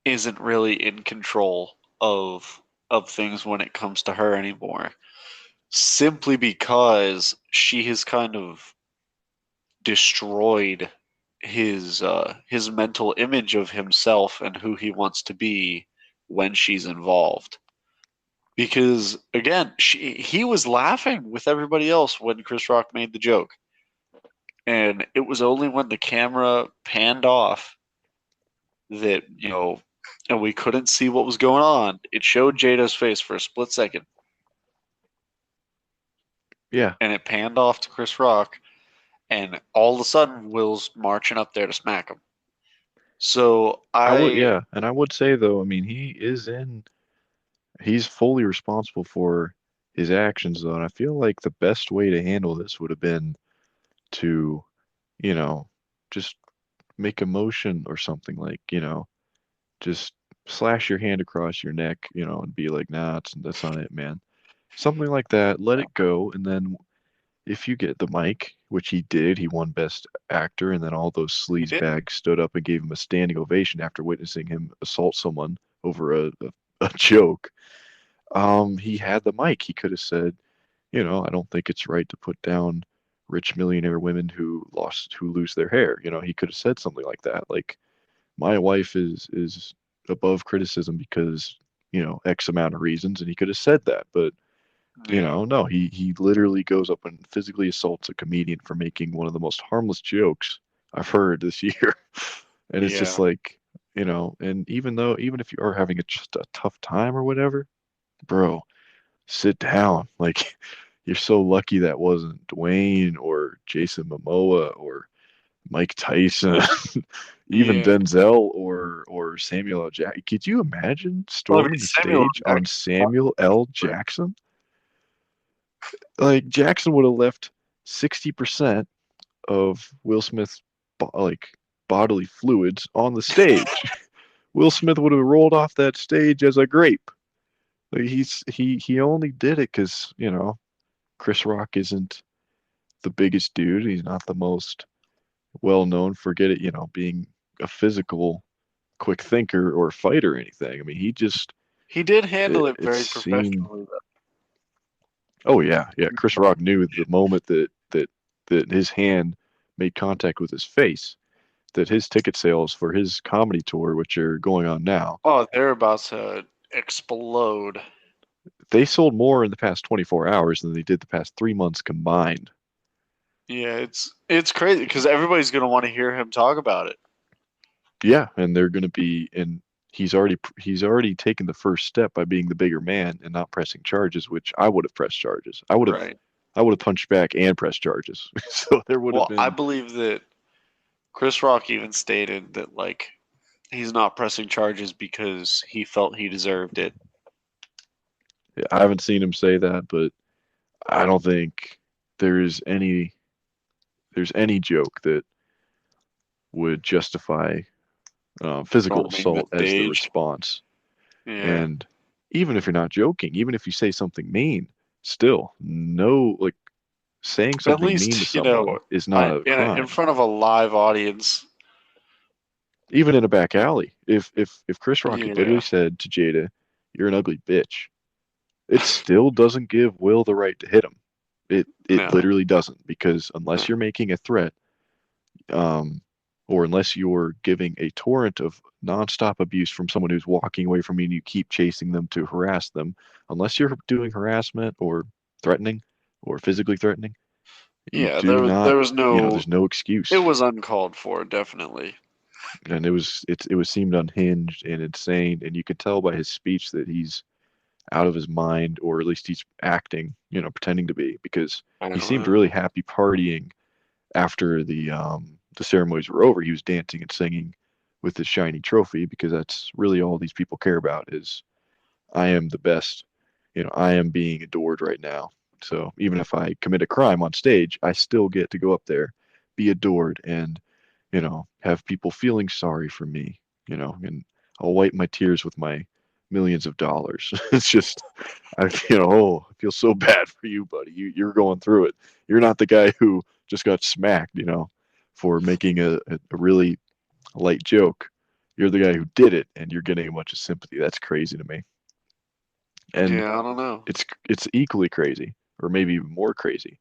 isn't really in control of things when it comes to her anymore. Simply because she has kind of destroyed his mental image of himself and who he wants to be when she's involved. Because again, he was laughing with everybody else when Chris Rock made the joke. And it was only when the camera panned off that, and we couldn't see what was going on. It showed Jada's face for a split second, Yeah, and it panned off to Chris Rock, and all of a sudden Will's marching up there to smack him. So I would. I Yeah, and I would say though, I mean, he's fully responsible for his actions though, and I feel like the best way to handle this would have been to, you know, just make a motion or something like, just slash your hand across your neck, and be like, nah, that's not it, man. Something like that. Let it go, and then if you get the mic, which he did, he won Best Actor, and then all those he sleaze did. bags stood up and gave him a standing ovation after witnessing him assault someone over a joke. He had the mic. He could have said, I don't think it's right to put down rich millionaire women who lose their hair. He could have said something like that. Like, my wife is above criticism because, X amount of reasons, and he could have said that, but Yeah, no, he literally goes up and physically assaults a comedian for making one of the most harmless jokes I've heard this year. And it's just yeah, like, and even if you are having just a tough time or whatever, bro, sit down. Like, you're so lucky that wasn't Dwayne or Jason Momoa or Mike Tyson, even yeah. Denzel or Samuel L. Jackson. Could you imagine Well, I mean, storming the Samuel stage on Jackson. Samuel L. Jackson? Like, Jackson would have left 60% of Will Smith's like bodily fluids on the stage. Will Smith would have rolled off that stage as a grape. Like, he only did it because Chris Rock isn't the biggest dude. He's not the most well known for being a physical quick thinker or fighter or anything. I mean, he just He did handle it it very seemed. professionally, Oh yeah, yeah. Chris though. Rock knew the moment that his hand made contact with his face that his ticket sales for his comedy tour, which are going on now, Oh, they're about to explode. they sold more in the past 24 hours than they did the past 3 months combined. Yeah, it's crazy because everybody's gonna want to hear him talk about it. Yeah, and they're going to be and he's already taken the first step by being the bigger man and not pressing charges, which I would have pressed charges. Right. I would have punched back and pressed charges. So there would have Well, I been. believe that Chris Rock even stated that he's not pressing charges because he felt he deserved it. I haven't seen him say that, but I don't think there's any there's any joke that would justify physical Storming the assault as the stage. response. Yeah. And even if you're not joking, even if you say something mean, still, no, like, saying At something mean to least, someone is not a in crime. front of a live audience. Even in a back alley, if Chris Rock had literally Yeah. said to Jada, "You're an ugly bitch," it still doesn't give Will the right to hit him. It No. literally doesn't, because No. unless you're making a threat, um, or unless you're giving a torrent of nonstop abuse from someone who's walking away from you and you keep chasing them to harass them, unless you're doing harassment or threatening or physically threatening, you Yeah, do there not, was no there's no it excuse. was uncalled for, definitely. And it was seemed unhinged and insane, and you could tell by his speech that he's out of his mind, or at least he's acting, pretending to be, because I he don't seemed know. really happy partying after the ceremonies were over. He was dancing and singing with his shiny trophy, because that's really all these people care about is, I am the best. I am being adored right now. So even if I commit a crime on stage, I still get to go up there, be adored, and have people feeling sorry for me. And I'll wipe my tears with my millions of dollars. It's just, I feel so bad for you, buddy. You're going through it. You're not the guy who just got smacked, for making a really light joke. You're the guy who did it, and you're getting a bunch of sympathy. That's crazy to me. And Yeah, I don't know. it's equally crazy, or maybe even more crazy,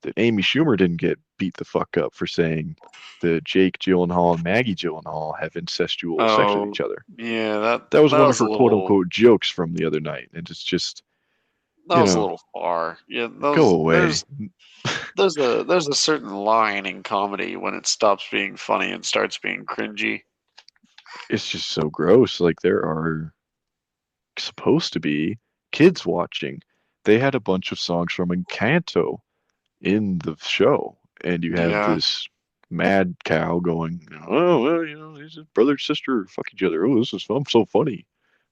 that Amy Schumer didn't get beat the fuck up for saying that Jake Gyllenhaal and Maggie Gyllenhaal have incestual sex with Oh, each other. yeah, that That was that one of was a her quote little unquote jokes from the other night, and it's just, that you was a know, little far. Yeah, go those away. there's a certain line in comedy when it stops being funny and starts being cringy. It's just so gross. Like there are supposed to be kids watching. They had a bunch of songs from Encanto in the show, and you have Yeah. this mad cow going, "Oh well, these brother and sister fuck each other. Oh, this is fun, so funny."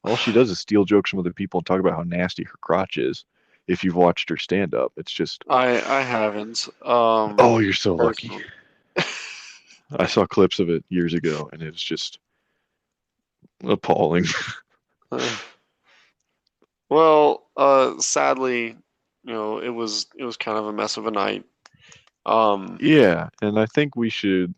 All she does is steal jokes from other people and talk about how nasty her crotch is. If you've watched her stand up, it's just, I haven't oh, you're so lucky. personally. I saw clips of it years ago, and it's just appalling. Well, sadly, it was kind of a mess of a night. Um, Yeah, and I think we should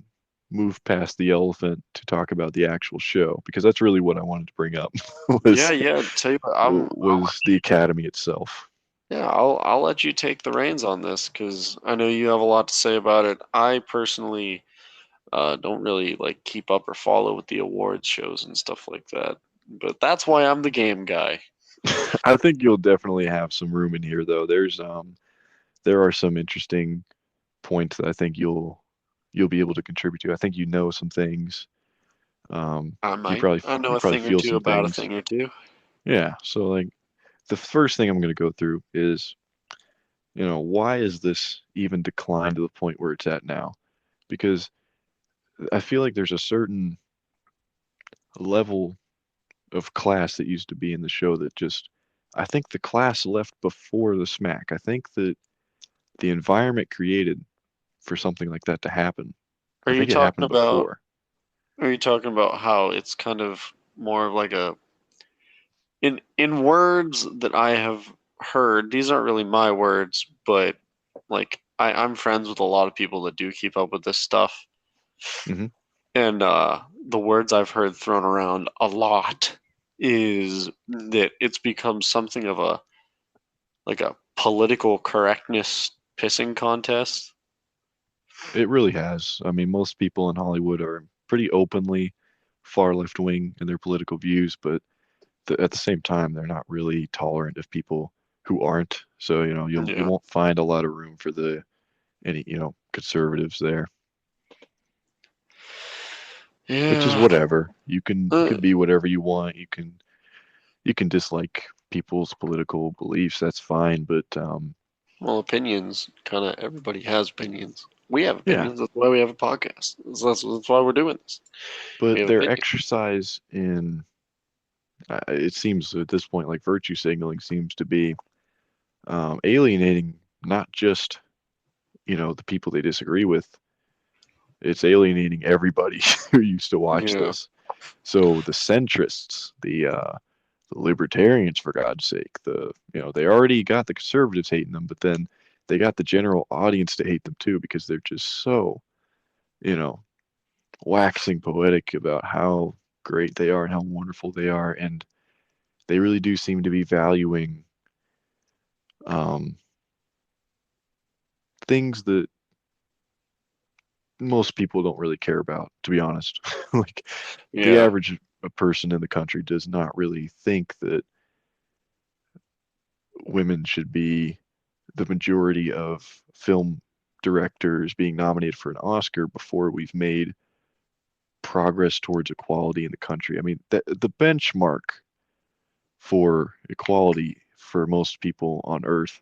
move past the elephant to talk about the actual show because that's really what I wanted to bring up yeah, was yeah. Tell you what, was the academy itself. yeah, I'll let you take the reins on this because I know you have a lot to say about it. I personally don't really like keep up or follow with the awards shows and stuff like that, but that's why I'm the game guy. I think you'll definitely have some room in here though. There are some interesting points that I think you'll be able to contribute to. I think you know some things. I You might. probably I know you a probably thing or feel two some about a things. thing or two. Yeah, so like the first thing I'm going to go through is, why is this even declined to the point where it's at now? Because I feel like there's a certain level of class that used to be in the show that just, I think the class left before the smack. I think that the environment created for something like that to happen, Are I you think it talking happened about? before. Are you talking about how it's kind of more of like a in words that I have heard? These aren't really my words, but like I'm friends with a lot of people that do keep up with this stuff, Hmm. and the words I've heard thrown around a lot is that it's become something of a like a political correctness pissing contest. It really has. I mean, most people in Hollywood are pretty openly far left wing in their political views, but at the same time, they're not really tolerant of people who aren't. So, you Yeah. won't find a lot of room for any, conservatives there. Which is Yeah. whatever. You can Uh, be whatever you want. You can dislike people's political beliefs. That's fine, but well, opinions. Kind of everybody has opinions. We have yeah. opinions. That's why we have a podcast. That's why we're doing this. We But have their opinions. exercise in it seems at this point like virtue signaling seems to be alienating not just the people they disagree with. It's alienating everybody who used to watch Yeah. this. So the centrists, the libertarians, for God's sake, they already got the conservatives hating them, but then they got the general audience to hate them too because they're just so, you know, waxing poetic about how great they are and how wonderful they are, and they really do seem to be valuing um, things that most people don't really care about, to be honest. Like the Yeah. average person in the country does not really think that women should be the majority of film directors being nominated for an Oscar before we've made progress towards equality in the country. I mean, the benchmark for equality for most people on Earth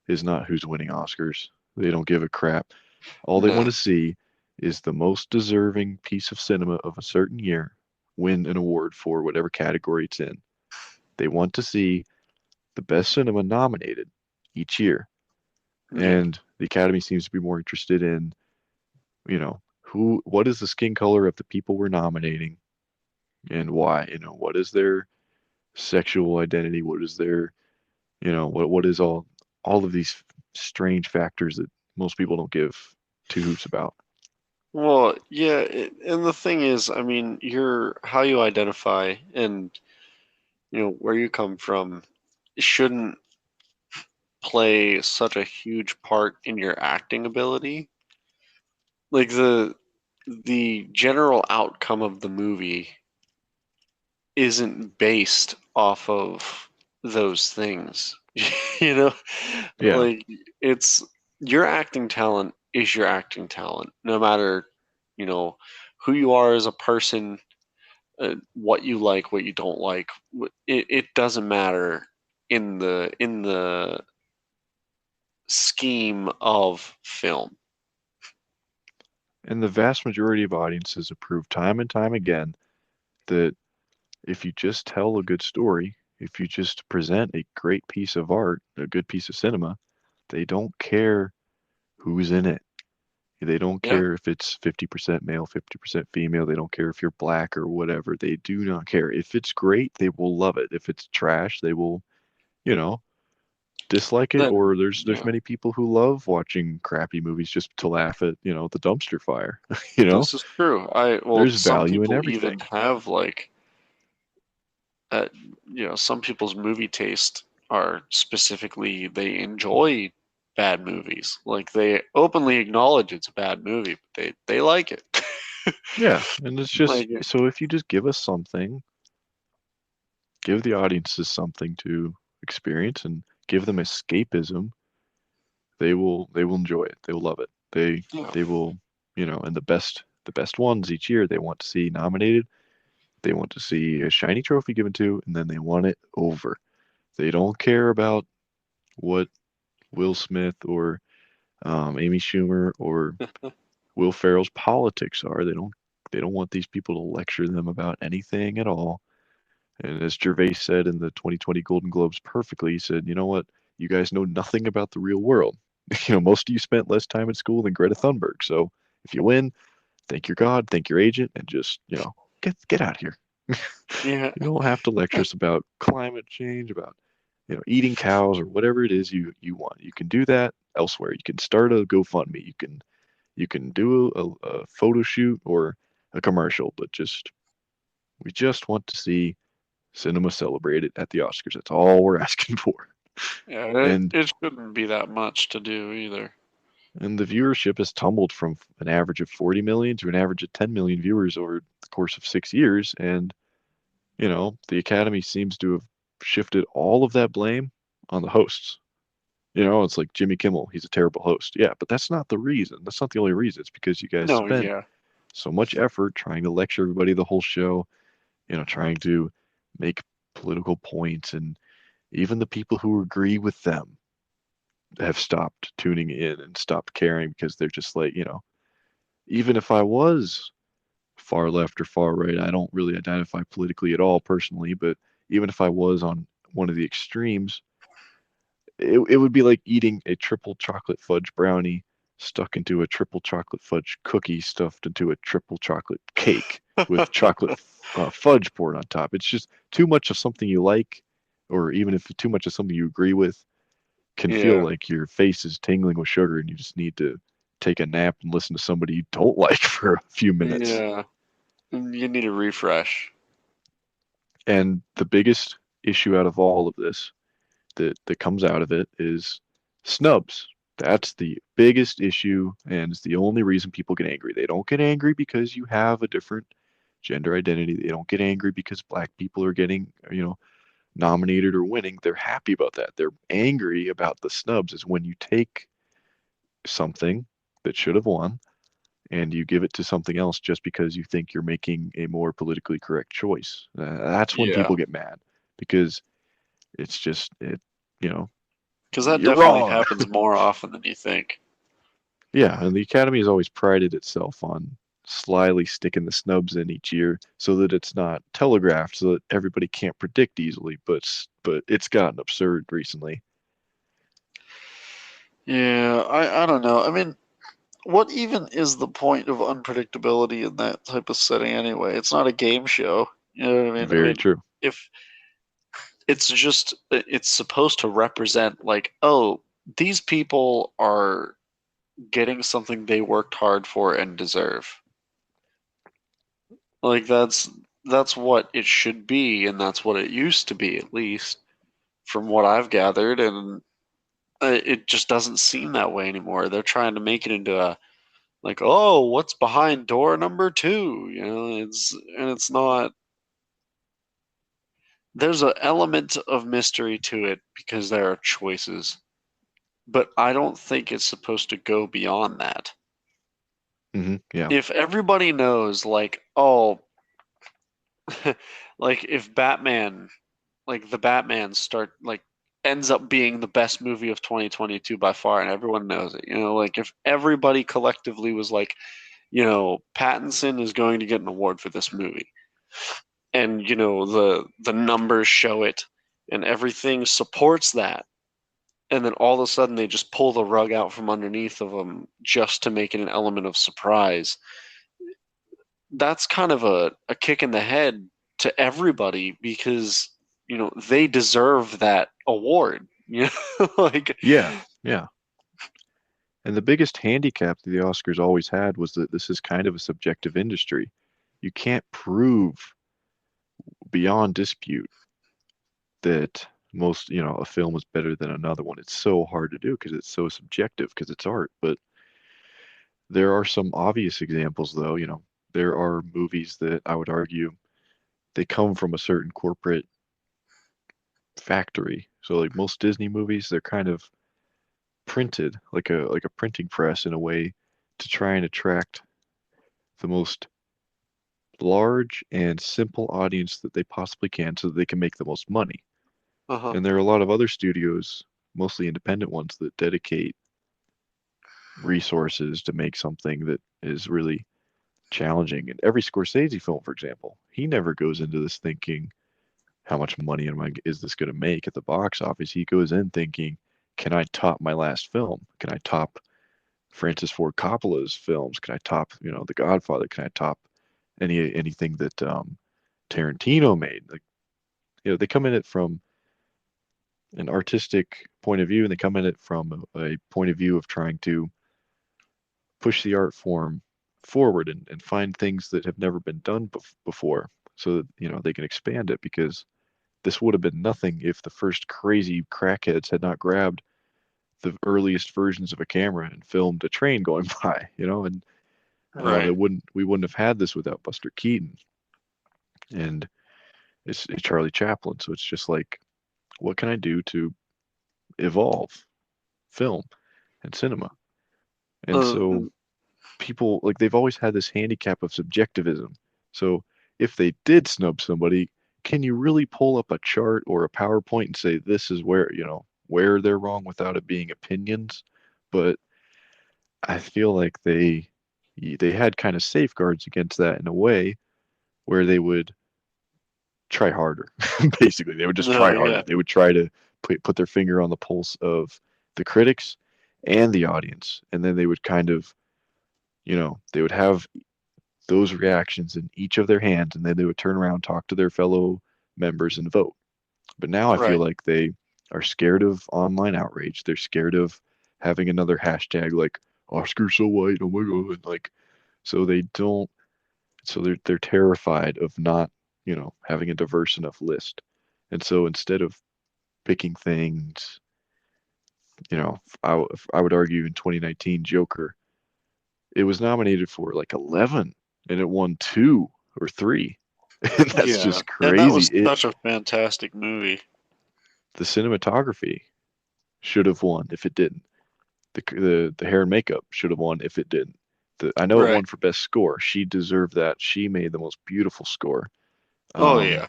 is not who's winning Oscars. They don't give a crap. All they want No. to see is the most deserving piece of cinema of a certain year win an award for whatever category it's in. They want to see the best cinema nominated each year. Yeah. And the Academy seems to be more interested in, what is the skin color of the people we're nominating and why? What is their sexual identity? What is their, what is all of these strange factors that most people don't give two hoots about. Well, yeah, and the thing is, I mean, your how you identify and where you come from shouldn't play such a huge part in your acting ability. Like the general outcome of the movie isn't based off of those things. you know, Yeah. like it's your acting talent is your acting talent, no matter you know who you are as a person, what you like, what you don't like. It doesn't matter in the scheme of film. And the vast majority of audiences have proved time and time again that if you just tell a good story, if you just present a great piece of art, a good piece of cinema, they don't care who's in it. They don't Yeah, care if it's 50% male, 50% female. They don't care if you're black or whatever. They do not care. If it's great, they will love it. If it's trash, they will, you know, dislike it. that Or there's yeah, many people who love watching crappy movies just to laugh at, the dumpster fire. You know, this is true. I well, there's some value in people even everything. have like uh, some people's movie taste are specifically they enjoy bad movies. Like they openly acknowledge it's a bad movie, but they like it. Yeah, and it's just Like so if you just give us something, give the audiences something to experience and give them escapism, they will enjoy it. They will love it. They yeah, they will, and the best ones each year they want to see nominated. They want to see a shiny trophy given to, and then they want it over. They don't care about what Will Smith or Amy Schumer or Will Ferrell's politics are. They don't want these people to lecture them about anything at all. And as Gervais said in the 2020 Golden Globes perfectly, he said, "You know what? You guys know nothing about the real world. Most of you spent less time in school than Greta Thunberg. So if you win, thank your God, thank your agent, and just, get out of here. yeah, You don't have to lecture us about climate change, about, eating cows or whatever it is you want. You can do that elsewhere. You can start a GoFundMe. You can do a photo shoot or a commercial, but we just want to see cinema celebrated at the Oscars. That's all we're asking for. yeah. And It shouldn't be that much to do either. and the viewership has tumbled from an average of 40 million to an average of 10 million viewers over the course of 6 years. And, the Academy seems to have shifted all of that blame on the hosts. It's like Jimmy Kimmel, he's a terrible host. Yeah, but that's not the reason. That's not the only reason. It's because you guys No, spent yeah, so much effort trying to lecture everybody the whole show, trying to make political points. And even the people who agree with them have stopped tuning in and stopped caring because they're just like, even if I was far left or far right, I don't really identify politically at all personally, but even if I was on one of the extremes, it would be like eating a triple chocolate fudge brownie stuck into a triple chocolate fudge cookie stuffed into a triple chocolate cake with chocolate fudge poured on top. It's just too much of something you like, or even if too much of something you agree with, can feel yeah, like your face is tingling with sugar and you just need to take a nap and listen to somebody you don't like for a few minutes. yeah. You need a refresh. And the biggest issue out of all of this that comes out of it is snubs. That's the biggest issue, and it's the only reason people get angry. They don't get angry because you have a different gender identity. They don't get angry because black people are getting, nominated or winning. They're happy about that. They're angry about the snubs is when you take something that should have won and you give it to something else just because you think you're making a more politically correct choice. That's when Yeah, people get mad because it's just you know, because that you're definitely wrong. happens more often than you think. Yeah, and the Academy has always prided itself on slyly sticking the snubs in each year so that it's not telegraphed, so that everybody can't predict easily. But it's gotten absurd recently. Yeah, I don't know. I mean, what even is the point of unpredictability in that type of setting anyway? It's not a game show. You know what I mean? I Very mean, true. if it's supposed to represent like, oh, these people are getting something they worked hard for and deserve. Like that's what it should be, and that's what it used to be, at least from what I've gathered. And it just doesn't seem that way anymore. They're trying to make it into a like, oh, what's behind door number two? You know, it's not. There's an element of mystery to it because there are choices, but I don't think it's supposed to go beyond that. Yeah. If everybody knows, like, oh, like if Batman, like the Batman start like ends up being the best movie of 2022 by far, and everyone knows it. You know, like if everybody collectively was like, you know, Pattinson is going to get an award for this movie, and you know the numbers show it, and everything supports that, and then all of a sudden they just pull the rug out from underneath of them just to make it an element of surprise. That's kind of a kick in the head to everybody because you know they deserve that award. You know, like Yeah. Yeah. And the biggest handicap that the Oscars always had was that this is kind of a subjective industry. You can't prove beyond dispute that a film is better than another one. It's so hard to do because it's so subjective because it's art. But there are some obvious examples, though. There are movies that I would argue they come from a certain corporate factory. So like most Disney movies, they're kind of printed like a printing press in a way to try and attract the most large and simple audience that they possibly can so that they can make the most money. uh-huh. And there are a lot of other studios, mostly independent ones, that dedicate resources to make something that is really challenging. And every Scorsese film, for example, he never goes into this thinking, how much money is this going to make at the box office? He goes in thinking, can I top my last film? Can I top Francis Ford Coppola's films? Can I top, The Godfather? Can I top anything that Tarantino made? Like, they come in it from an artistic point of view, and they come in it from a point of view of trying to push the art form forward and find things that have never been done before, so that they can expand it. Because this would have been nothing if the first crazy crackheads had not grabbed the earliest versions of a camera and filmed a train going by, and Right. we wouldn't have had this without Buster Keaton and it's Charlie Chaplin. So it's just like, what can I do to evolve film and cinema? And uh, so people, like, they've always had this handicap of subjectivism. So if they did snub somebody, can you really pull up a chart or a PowerPoint and say this is where they're wrong without it being opinions? But I feel like they had kind of safeguards against that in a way where they would try harder. Basically, they would just no, try harder. yeah. They would try to put their finger on the pulse of the critics and the audience, and then they would kind of, they would have those reactions in each of their hands, and then they would turn around, talk to their fellow members, and vote. But now I feel Right. like they are scared of online outrage. They're scared of having another hashtag like Oscar so white, oh my god, like, so they don't. So they're terrified of not, having a diverse enough list. And so instead of picking things, I would argue in 2019 Joker, it was nominated for like 11 and it won two or three. And that's Yeah, just and that crazy. was such a fantastic movie. The cinematography should have won if it didn't. The hair and makeup should have won if it didn't. I know it Right. won for best score. She deserved that. She made the most beautiful score. Oh Um, yeah.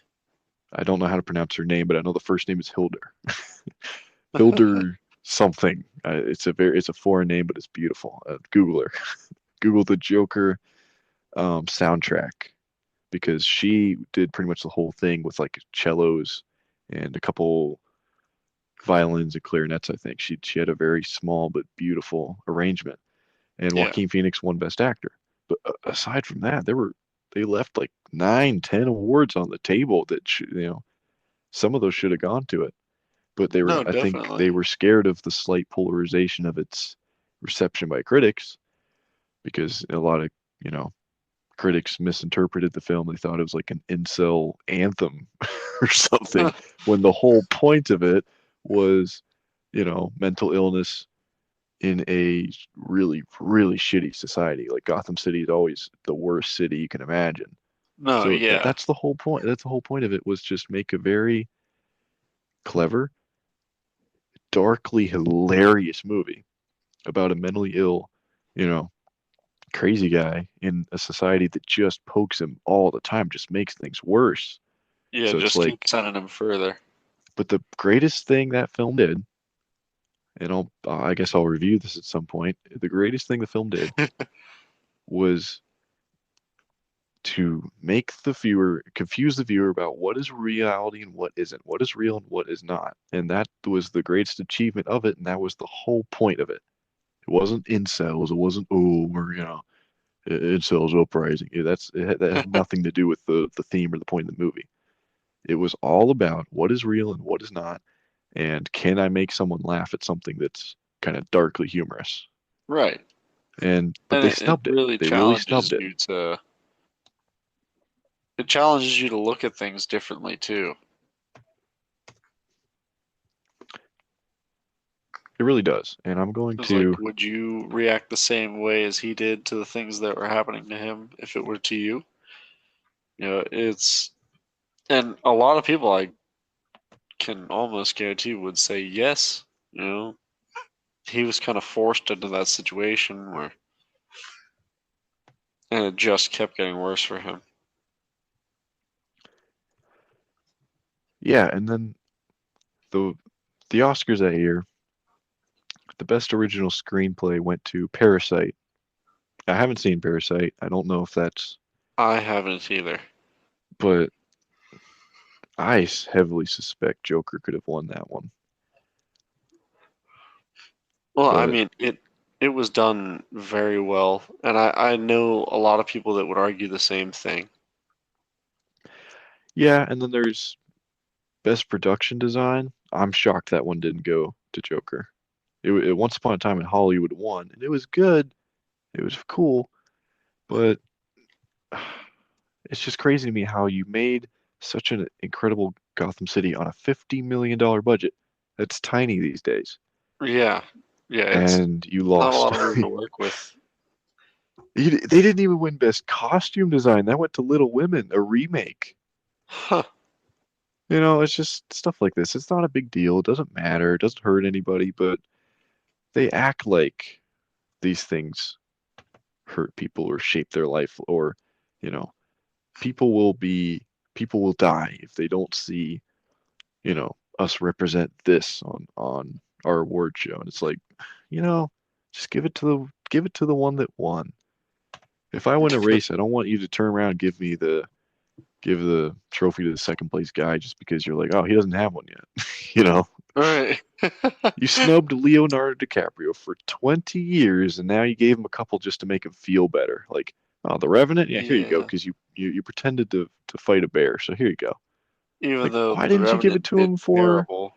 I don't know how to pronounce her name, but I know the first name is Hilder. Hilder something. It's a foreign name, but it's beautiful. Google her. Google the Joker soundtrack, because she did pretty much the whole thing with like cellos and a couple violins and clarinets. I think she had a very small but beautiful arrangement. And Yeah. Joaquin Phoenix won Best Actor. But aside from that, they left like 9, 10 awards on the table that some of those should have gone to it. But No, I think definitely. they were scared of the slight polarization of its reception by critics because a lot of, you know, critics misinterpreted the film. They thought it was like an incel anthem or something, when the whole point of it was, you know, mental illness in a really, really shitty society. Like Gotham City is always the worst city you can imagine. No, So yeah. that's the whole point. That's the whole point of it, was just make a very clever, darkly hilarious movie about a mentally ill, you know, crazy guy in a society that just pokes him all the time, just makes things worse. Yeah, So it's just keep like, sending him further. but the greatest thing that film did, and I guess I'll review this at some point. The greatest thing the film did was to make the viewer confuse the viewer about what is reality and what isn't, what is real and what is not. And that was the greatest achievement of it, and that was the whole point of it. It wasn't incels, it wasn't, oh, we're, you know, incels uprising. That had nothing to do with the theme or the point of the movie. It was all about what is real and what is not, and can I make someone laugh at something that's kind of darkly humorous. Right. But And they it snubbed it. really They really challenges snubbed it. you to it challenges you to look at things differently too. It really does. And I'm going It's like, to, would you react the same way as he did to the things that were happening to him if it were to you? You know, it's and a lot of people I can almost guarantee would say yes. You know, he was kind of forced into that situation where, and it just kept getting worse for him. yeah. And then the the Oscars that year, the best original screenplay went to Parasite. I haven't seen Parasite. I don't know if that's, I haven't either. but I heavily suspect Joker could have won that one. Well, I But mean, it was done very well, and I know a lot of people that would argue the same thing. yeah, and then there's best production design. I'm shocked that one didn't go to Joker. Once Upon a Time in Hollywood won, and it was good. It was cool, but it's just crazy to me how you made such an incredible Gotham City on a $50 million budget. That's tiny these days, Yeah, yeah, it's and you not a lost. lot of room to work with. They didn't even win best costume design. That went to Little Women, a remake. Huh. You know, it's just stuff like this. It's not a big deal. It doesn't matter. It doesn't hurt anybody, but they act like these things hurt people or shape their life, or, you know, people will be people will die if they don't see, you know, us represent this on our award show. And it's like, you know, just give it to the one that won. If I win a race, I don't want you to turn around and give the trophy to the second place guy just because you're like, oh, he doesn't have one yet. You know, All right. you snubbed Leonardo DiCaprio for 20 years, and now you gave him a couple just to make him feel better. Like, oh, The Revenant, yeah, here you go, Yeah. because you pretended to fight a bear, so here you go. Even Like, though why The didn't you give it Revenant to did him for? terrible.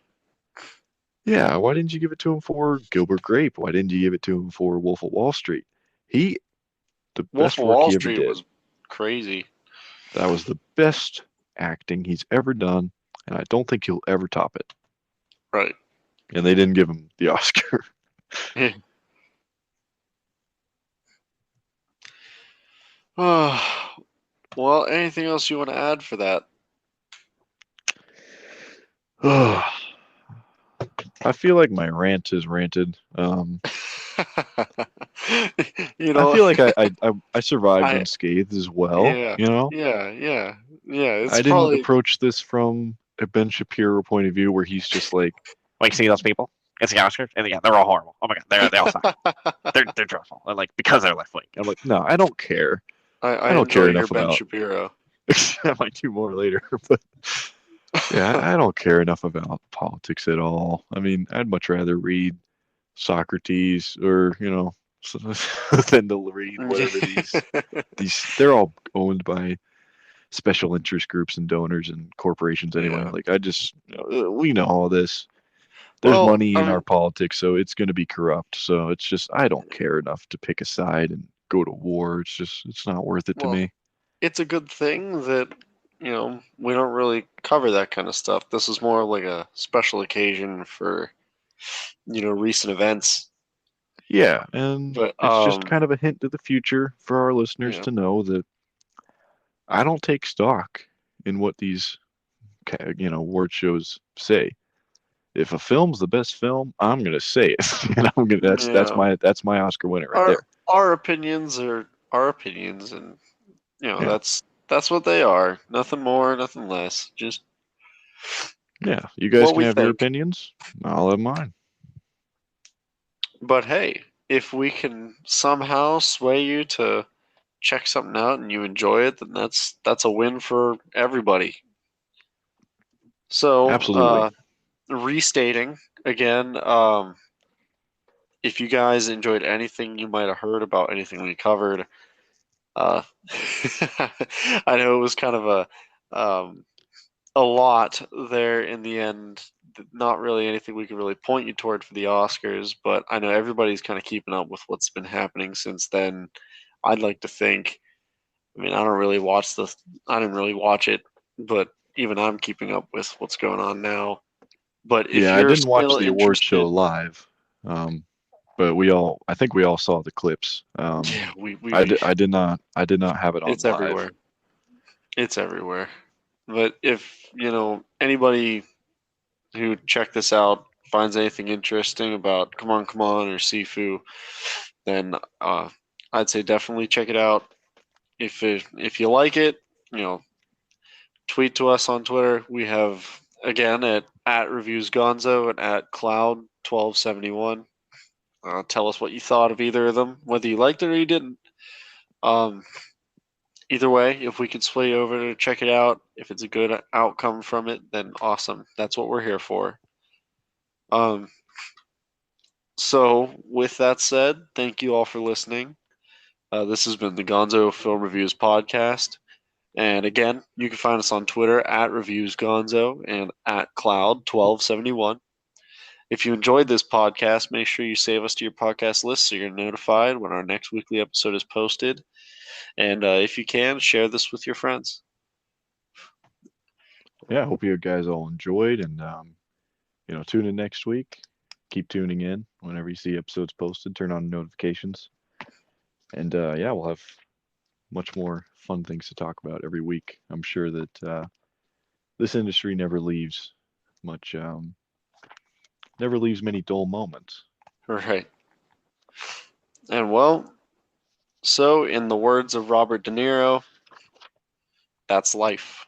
Yeah, why didn't you give it to him for Gilbert Grape? Why didn't you give it to him for Wolf of Wall Street? He, the Wolf best of work Wall he ever Street did. was crazy. That was the best acting he's ever done, and I don't think he'll ever top it. Right. And they didn't give him the Oscar. Well, anything else you want to add for that? I feel like my rant is ranted. You I know, feel like I survived I unscathed as well. yeah, You know, yeah. It's I didn't probably approach this from a Ben Shapiro point of view where he's just like, see those people? It's the Oscars, and yeah, they're all horrible. Oh my god, they all suck. They're dreadful. And like because they're left wing. I'm like, no, I don't care. I I don't enjoy care your enough Ben about. Shapiro. I might do more later, but yeah, I don't care enough about politics at all. I mean, I'd much rather read Socrates or, you know, than to read whatever these they're all owned by special interest groups and donors and corporations anyway. Yeah. Like I just we know all this. there's Well, money I in our mean, politics, so it's going to be corrupt. So it's just I don't care enough to pick a side and go to war. It's not worth it to well, me. it's a good thing that we don't really cover that kind of stuff. This is more like a special occasion for recent events. Yeah, and But it's just kind of a hint to the future for our listeners yeah, to know that I don't take stock in what these award shows say. If a film's the best film, I'm gonna say it. And I'm gonna yeah, that's my Oscar winner right our there. our opinions are our opinions, and Yeah. that's what they are. Nothing more, nothing less. Just Yeah. You guys what can we have your think. opinions. I'll have mine. But hey, if we can somehow sway you to check something out and you enjoy it, then that's a win for everybody. So, Absolutely. restating again, if you guys enjoyed anything you might have heard about anything we covered, uh, I know it was kind of a lot there in the end. Not really anything we could really point you toward for the Oscars, but I know everybody's kind of keeping up with what's been happening since then. I'd like to think. I mean, I didn't really watch it, but even I'm keeping up with what's going on now. But if Yeah, I you're didn't watch still the award show interested, live. But I think we all saw the clips. yeah, we I did not have it on it's live. everywhere. It's everywhere. But if, anybody who checked this out finds anything interesting about Come On or Sifu, then I'd say definitely check it out. If you like it, you know, tweet to us on Twitter. We have again at reviews Gonzo and at Cloud 1271. Tell us what you thought of either of them, whether you liked it or you didn't. Um, Either way, if we could sway you over to check it out, if it's a good outcome from it, then awesome. That's what we're here for. Um, so, with that said, thank you all for listening. This has been the Gonzo Film Reviews Podcast. And again, you can find us on Twitter at ReviewsGonzo and at Cloud1271. If you enjoyed this podcast, make sure you save us to your podcast list so you're notified when our next weekly episode is posted. And if you can, share this with your friends. Yeah, I hope you guys all enjoyed and tune in next week. Keep tuning in whenever you see episodes posted. Turn on notifications. And yeah, we'll have much more fun things to talk about every week. I'm sure that this industry much never leaves many dull moments. Right. And well, so in the words of Robert De Niro, that's life.